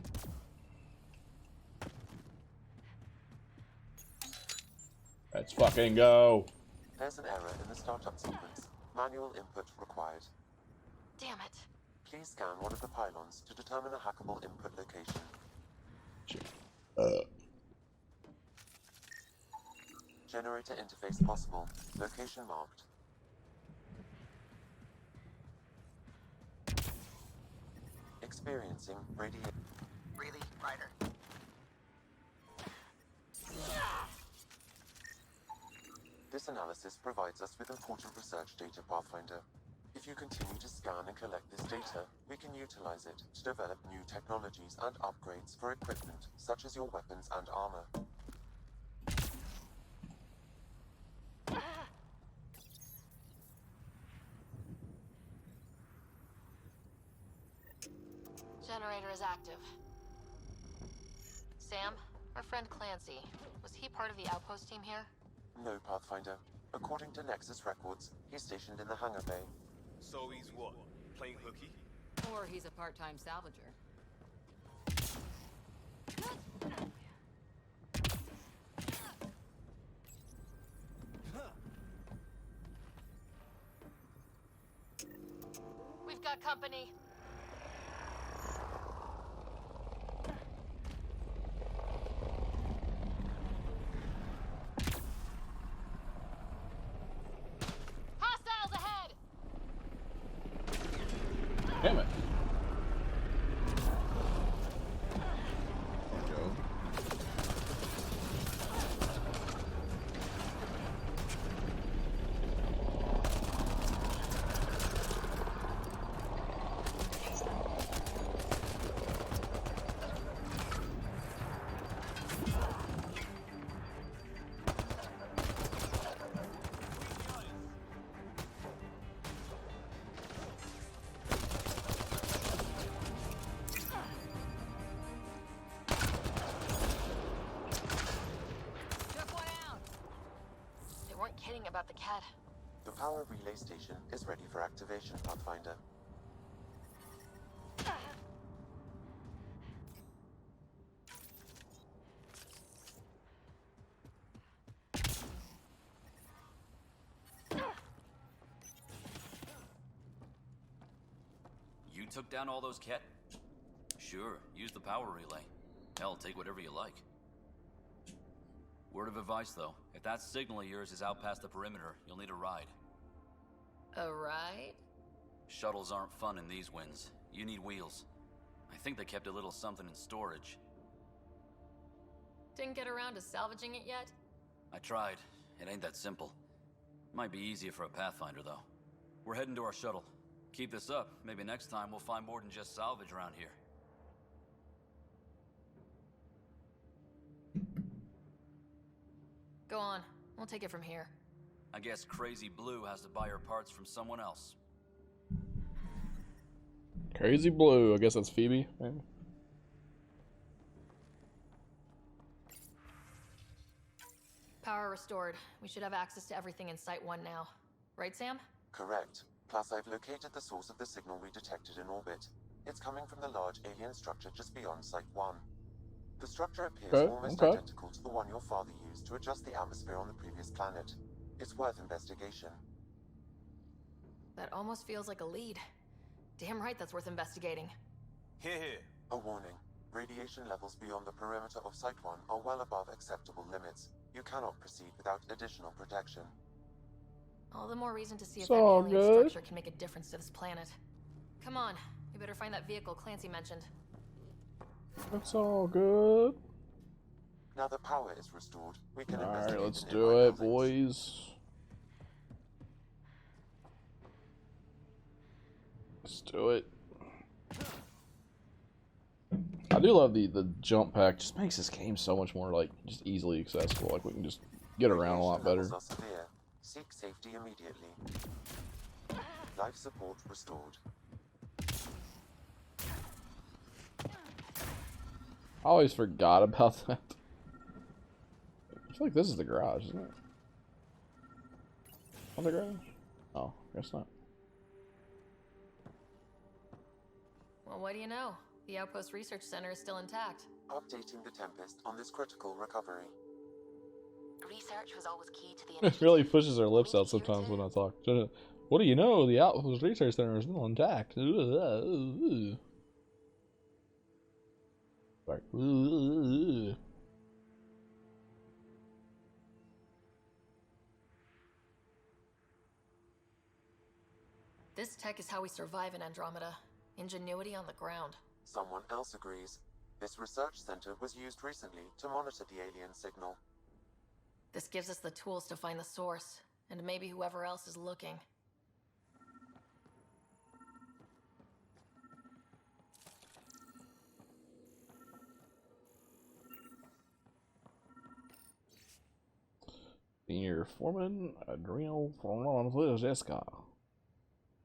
S1: Let's fucking go.
S13: There's an error in the startup sequence. Manual input required.
S2: Damn it.
S13: Please scan one of the pylons to determine a hackable input location. Generator interface possible. Location marked. Experiencing radiation.
S19: Really, Ryder?
S13: This analysis provides us with important research data, Pathfinder. If you continue to scan and collect this data, we can utilize it to develop new technologies and upgrades for equipment, such as your weapons and armor.
S2: Generator is active. Sam, our friend Clancy, was he part of the outpost team here?
S13: No, Pathfinder. According to Nexus records, he's stationed in the hangar bay.
S4: So he's what? Playing hooky?
S9: Or he's a part-time salvager.
S2: We've got company. about the cat?
S13: The power relay station is ready for activation, Pathfinder.
S18: You took down all those Ket? Sure, use the power relay. Hell, take whatever you like. Word of advice, though. If that signal of yours is out past the perimeter, you'll need a ride.
S2: A ride?
S18: Shuttles aren't fun in these winds. You need wheels. I think they kept a little something in storage.
S2: Didn't get around to salvaging it yet?
S18: I tried. It ain't that simple. Might be easier for a Pathfinder, though. We're heading to our shuttle. Keep this up. Maybe next time we'll find more than just salvage around here.
S2: Go on. We'll take it from here.
S18: I guess Crazy Blue has to buy her parts from someone else.
S1: Crazy Blue. I guess that's Phoebe. Maybe.
S2: Power restored. We should have access to everything in Site 1 now. Right, Sam?
S13: Correct. Plus, I've located the source of the signal we detected in orbit. It's coming from the large alien structure just beyond Site 1. The structure appears almost identical to the one your father used to adjust the atmosphere on the previous planet. It's worth investigation.
S2: That almost feels like a lead. Damn right that's worth investigating.
S4: Here.
S13: A warning. Radiation levels beyond the perimeter of Site 1 are well above acceptable limits. You cannot proceed without additional protection.
S2: All the more reason to see if
S1: It's
S2: that
S1: all
S2: alien
S1: good.
S2: structure can make a difference to this planet. Come on, we better find that vehicle Clancy mentioned.
S1: It's all good.
S13: Now the power is restored, we can
S1: Alright,
S13: investigate
S1: let's
S13: the
S1: do
S13: nearby
S1: it,
S13: buildings.
S1: boys. Let's do it. I do love the jump pack. Just makes this game so much more like just easily accessible. Like we can just get around a lot better.
S13: Levels are severe. Seek safety immediately. Life support restored.
S1: I always forgot about that. I feel like this is the garage, isn't it? On the garage? Oh, guess not.
S2: Well, what do you know? The Outpost Research Center is still intact.
S13: Updating the Tempest on this critical recovery.
S16: Research was always key to the
S1: It really pushes her lips out sometimes when I talk. What do you know? The Outpost Research Center is still intact. Sorry.
S2: This tech is how we survive in Andromeda. Ingenuity on the ground.
S13: Someone else agrees. This research center was used recently to monitor the alien signal.
S2: This gives us the tools to find the source, and maybe whoever else is looking.
S1: Senior Foreman, Adrenal Jessica.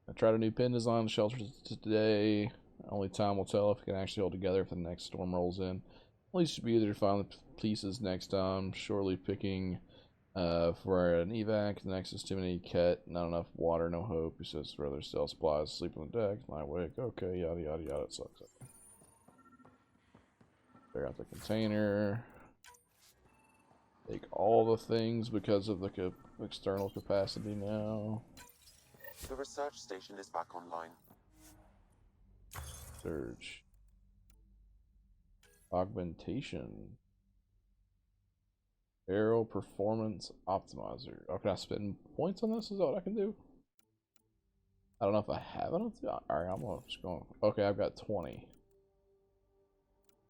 S1: I tried a new pin design shelter today. Only time will tell if it can actually hold together if the next storm rolls in. At least it should be easier to find the pieces next time. Surely picking for an evac. The next is too many Ket, not enough water, no hope. He says rather sell supplies, sleep on the deck, lie awake. Okay, yada yada yada. It sucks. Clear out the container. Take all the things because of the external capacity now.
S13: The research station is back online.
S1: Search. Augmentation. Aero Performance Optimizer. Oh, can I spend points on this? Is that what I can do? I don't know if I have enough. Alright, I'm just going. Okay, I've got 20.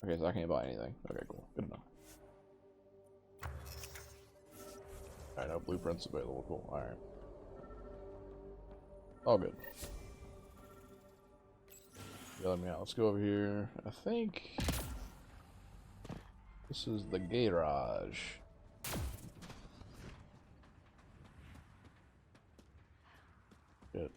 S1: Okay, so I can't buy anything. Okay, cool. Good enough. Alright, no blueprints available. Cool. Alright. All good. Yeah, let me out. Let's go over here. I think this is the garage. Good.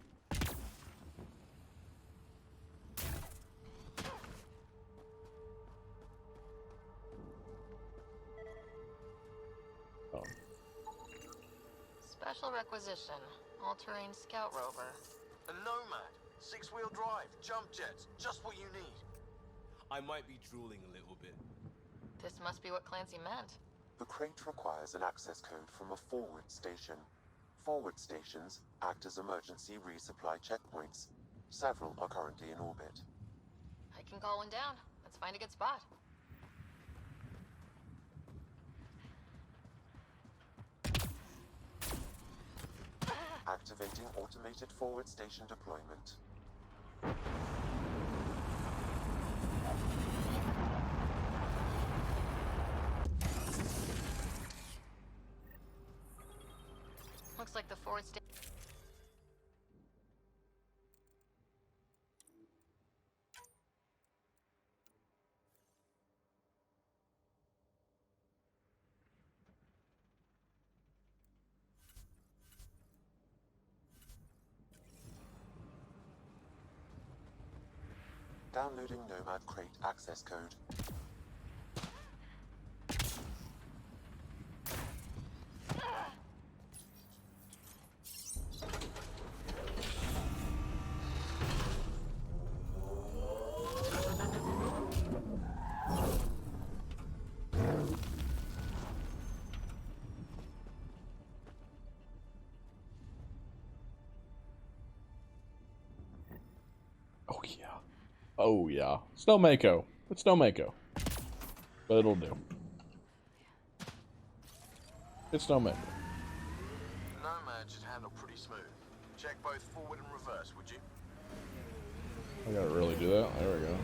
S2: Special Special requisition. All-terrain scout rover.
S3: A Nomad. 6-wheel drive. Jump jets. Just what you need.
S4: I might be drooling a little bit.
S2: This must be what Clancy meant.
S13: The crate requires an access code from a forward station. Forward stations act as emergency resupply checkpoints. Several are currently in orbit.
S2: I can call one down. Let's find a good spot.
S13: Activating automated forward station deployment.
S2: Looks like the forward station.
S13: Downloading Nomad crate access code.
S1: Oh yeah. Oh yeah. It's no Mako. It's no Mako. But it'll do. It's no Mako.
S3: Nomad should handle pretty smooth. Check both forward and reverse, would you?
S1: I gotta really do that. There we go.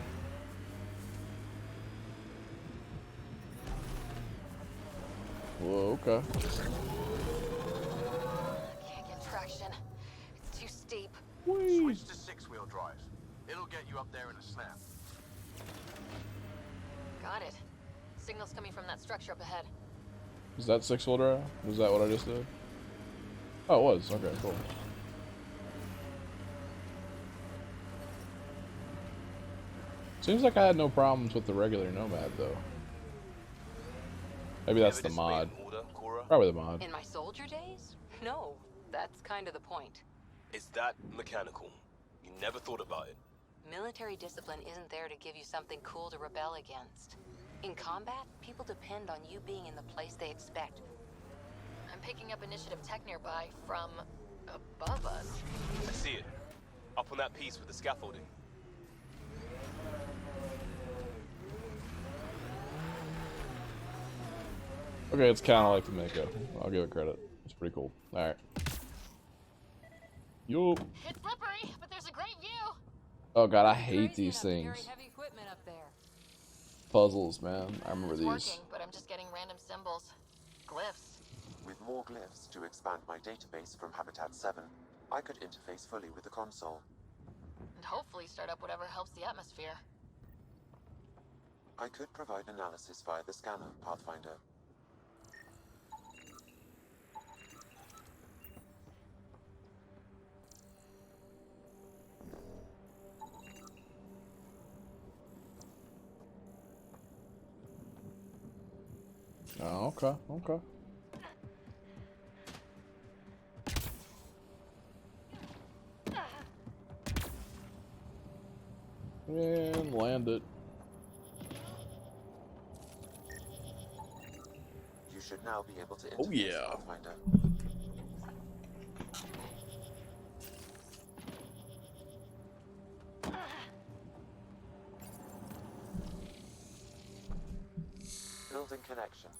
S1: Whoa, okay.
S2: Can't get traction. It's too steep.
S3: Switch to 6-wheel drive. It'll get you up there in a snap.
S2: Got it. Signal's coming from that structure up ahead.
S1: Is that 6-wheel drive? Was that what I just did? Oh, it was. Okay, cool. Seems like I had no problems with the regular Nomad, though. Maybe that's the mod. Probably the mod.
S9: In my soldier days? No, that's kind of the point.
S4: Is that mechanical? You never thought about it.
S9: Military discipline isn't there to give you something cool to rebel against. In combat, people depend on you being in the place they expect.
S2: I'm picking up initiative tech nearby from above us.
S4: I see it. Up on that piece with the scaffolding.
S1: Okay, it's kind of like the Mako. I'll give it credit. It's pretty cool. Alright. Yo.
S2: It's slippery, but there's a great view.
S1: Oh god, I hate these things.
S9: Heavy equipment up there.
S1: Puzzles, man. I remember
S2: It's
S1: these.
S2: working, but I'm just getting random symbols. Glyphs.
S13: With more glyphs to expand my database from Habitat 7, I could interface fully with the console.
S2: And hopefully start up whatever helps the atmosphere.
S13: I could provide analysis via the scanner, Pathfinder.
S1: Oh, okay, okay. And land it.
S13: You should now be able to interface,
S1: Oh yeah.
S13: Pathfinder. Building connection.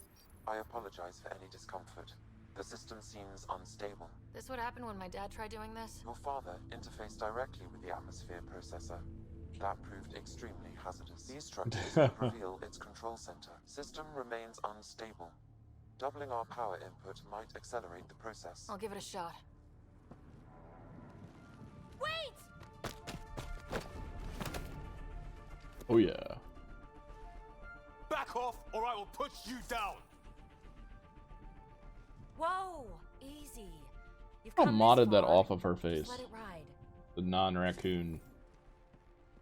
S13: I apologize for any discomfort. The system seems unstable.
S2: This would happen when my dad tried doing this?
S13: Your father interfaced directly with the atmosphere processor. That proved extremely hazardous. These structures could reveal its control center. System remains unstable. Doubling our power input might accelerate the process.
S2: I'll give it a shot.
S20: Wait!
S1: Oh yeah.
S4: Back off, or I will put you down.
S20: Whoa! Easy. You've
S1: I
S20: come
S1: modded
S20: this
S1: that
S20: far.
S1: off of her face.
S20: Just let it ride.
S1: The non-raccoon.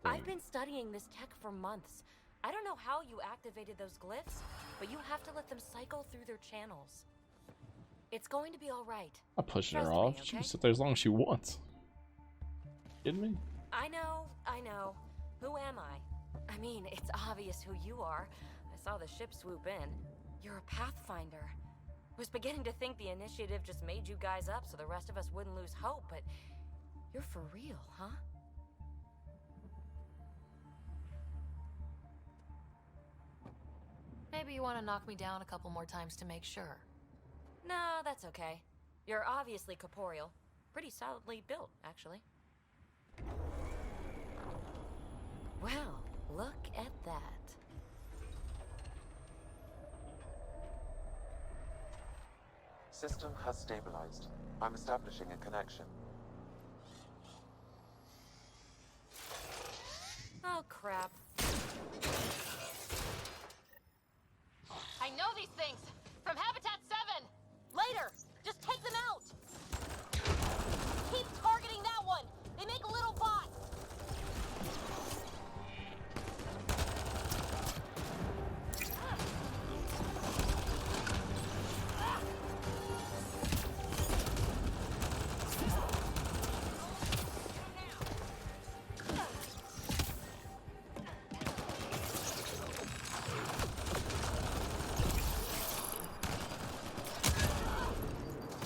S20: I've been studying this tech for months. I don't know how you activated those glyphs, but you have to let them cycle through their channels. It's going to be all right.
S1: I'm pushing her
S20: Trust
S1: off.
S20: me,
S1: She can
S20: okay?
S1: sit there as long as she wants. Kidding me?
S20: I know. Who am I? I mean, it's obvious who you are. I saw the ship swoop in. You're a Pathfinder. Was beginning to think the initiative just made you guys up so the rest of us wouldn't lose hope, but you're for real, huh?
S2: Maybe you want to knock me down a couple more times to make sure.
S20: No, that's okay. You're obviously corporeal. Pretty solidly built, actually. Well, look at that.
S13: System has stabilized. I'm establishing a connection.
S20: Oh, crap.
S2: I know these things! From Habitat 7! Later! Just take them out! Keep targeting that one! They make little bots!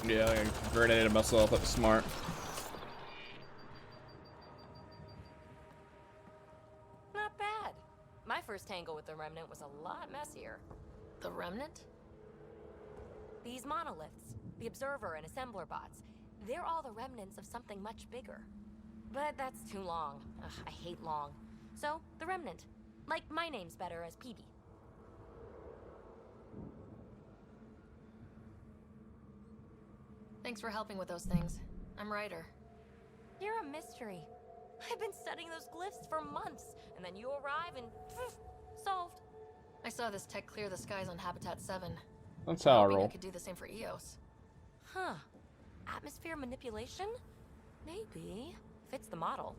S1: Yeah, I grenaded myself. That's smart.
S20: Not bad. My first tangle with the Remnant was a lot messier.
S2: The Remnant?
S20: These monoliths, the Observer and Assembler bots, they're all the remnants of something much bigger. But that's too long. Ugh, I hate long. So, the Remnant. Like, my name's better as PB.
S2: Thanks for helping with those things. I'm Ryder.
S20: You're a mystery. I've been studying those glyphs for months, and then you arrive and poof, solved.
S2: I saw this tech clear the skies on Habitat 7.
S1: That's how I
S2: Hoping
S1: roll.
S2: I could do the same for EOS.
S20: Huh. Atmosphere manipulation? Maybe. Fits the model.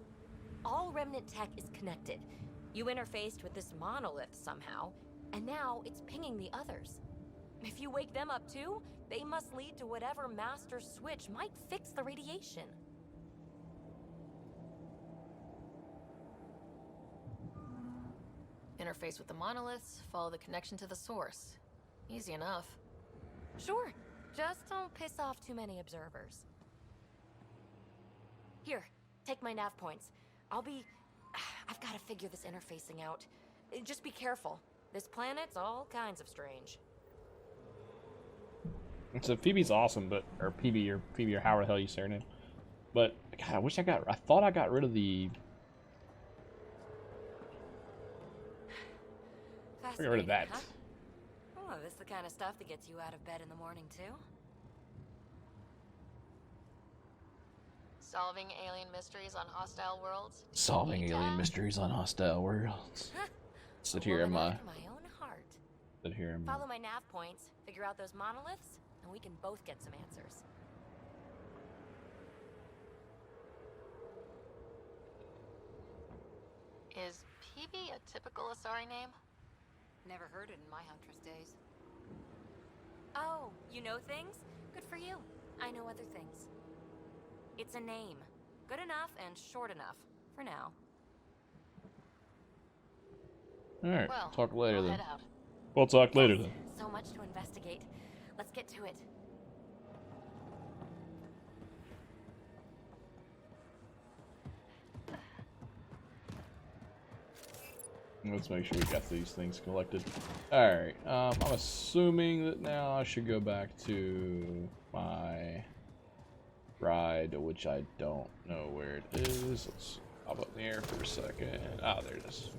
S20: All Remnant tech is connected. You interfaced with this monolith somehow, and now it's pinging the others. If you wake them up too, they must lead to whatever master switch might fix the radiation.
S2: Interface with the monoliths, follow the connection to the source. Easy enough.
S20: Sure. Just don't piss off too many observers. Here, take my nav points. I've got to figure this interfacing out. Just be careful. This planet's all kinds of strange.
S1: So Phoebe's awesome, but or Phoebe or however the hell you say her name. But God, I thought I got rid of the. I got rid of that.
S20: Huh? Oh, this is the kind of stuff that gets you out of bed in the morning too.
S2: Solving alien mysteries on hostile worlds.
S1: Solving alien mysteries on hostile worlds. Sit here in my.
S20: My own heart.
S1: Sit here in my.
S20: Follow my nav points. Figure out those monoliths, and we can both get some answers.
S2: Is PB a typical Asari name?
S9: Never heard it in my Huntress days.
S20: Oh, you know things? Good for you. I know other things. It's a name. Good enough and short enough. For now.
S1: Alright,
S2: Well,
S1: talk later
S2: I'll
S1: then.
S2: head out.
S1: We'll talk later then.
S20: So much to investigate. Let's get to it.
S1: Let's make sure we got these things collected. Alright, I'm assuming that now I should go back to my ride, which I don't know where it is. Let's hop up in the air for a second. Ah, there it is.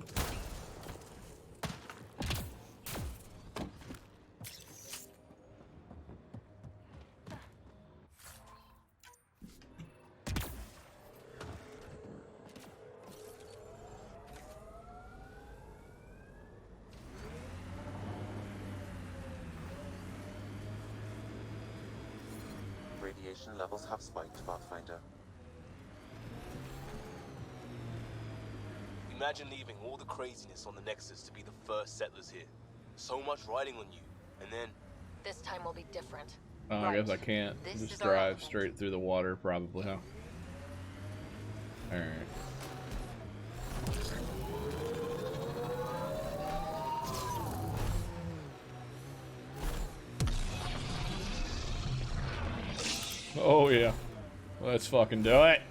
S13: Radiation levels have spiked, Pathfinder.
S4: Imagine leaving all the craziness on the Nexus to be the first settlers here. So much riding on you, and then...
S2: This time will be different.
S1: Oh, I guess I can't just drive straight through the water, probably, huh? Alright. Oh, yeah. Let's fucking do it.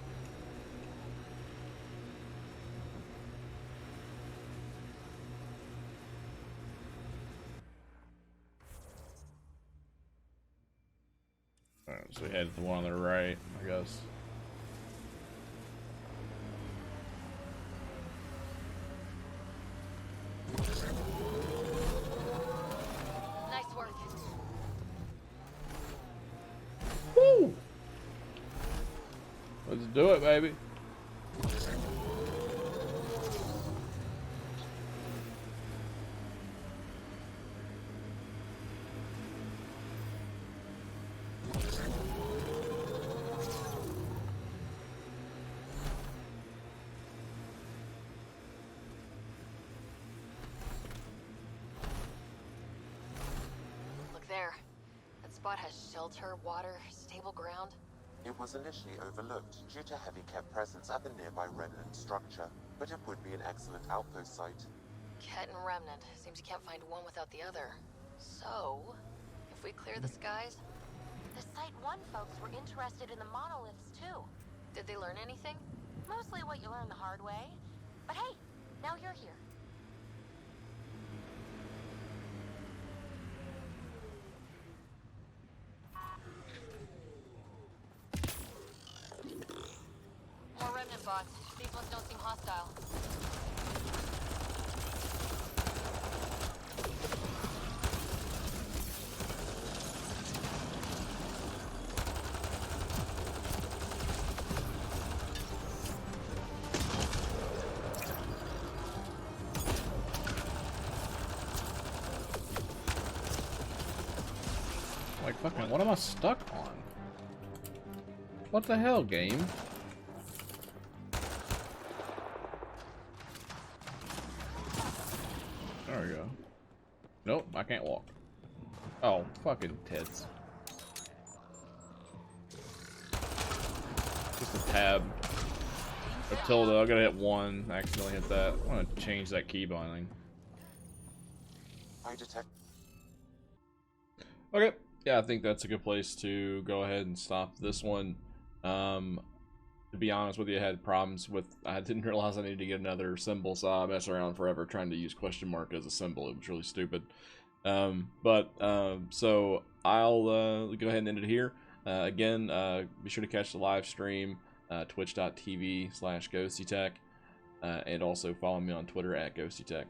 S1: Alright, so we head to the one on the right, I guess.
S2: Nice work.
S1: Woo! Let's do it, baby.
S2: Look there. That spot has shelter, water, stable ground.
S13: It was initially overlooked due to heavy Ket presence at the nearby Remnant structure, but it would be an excellent outpost site.
S2: Ket and Remnant. Seems you can't find one without the other. So, if we clear the skies...
S16: The Site 1 folks were interested in the monoliths, too.
S2: Did they learn anything?
S16: Mostly what you learn the hard way. But hey, now you're here.
S2: More Remnant bots. These ones don't seem hostile.
S1: Like, fucking, what am I stuck on? What the hell, game? There we go. Nope, I can't walk. Oh, fucking tits. Just a tab. Or tilde, I gotta hit one. I accidentally hit that. I wanna change that key binding.
S13: I detect.
S1: Okay. Yeah, I think that's a good place to go ahead and stop this one. To be honest with you, I had problems with, I didn't realize I needed to get another symbol, so I messed around forever trying to use question mark as a symbol. It was really stupid. So I'll go ahead and end it here. Again, be sure to catch the live stream, twitch.tv/GhostyTech, and also follow me on Twitter @GhostyTech.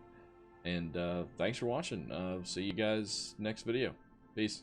S1: And thanks for watching. See you guys next video. Peace.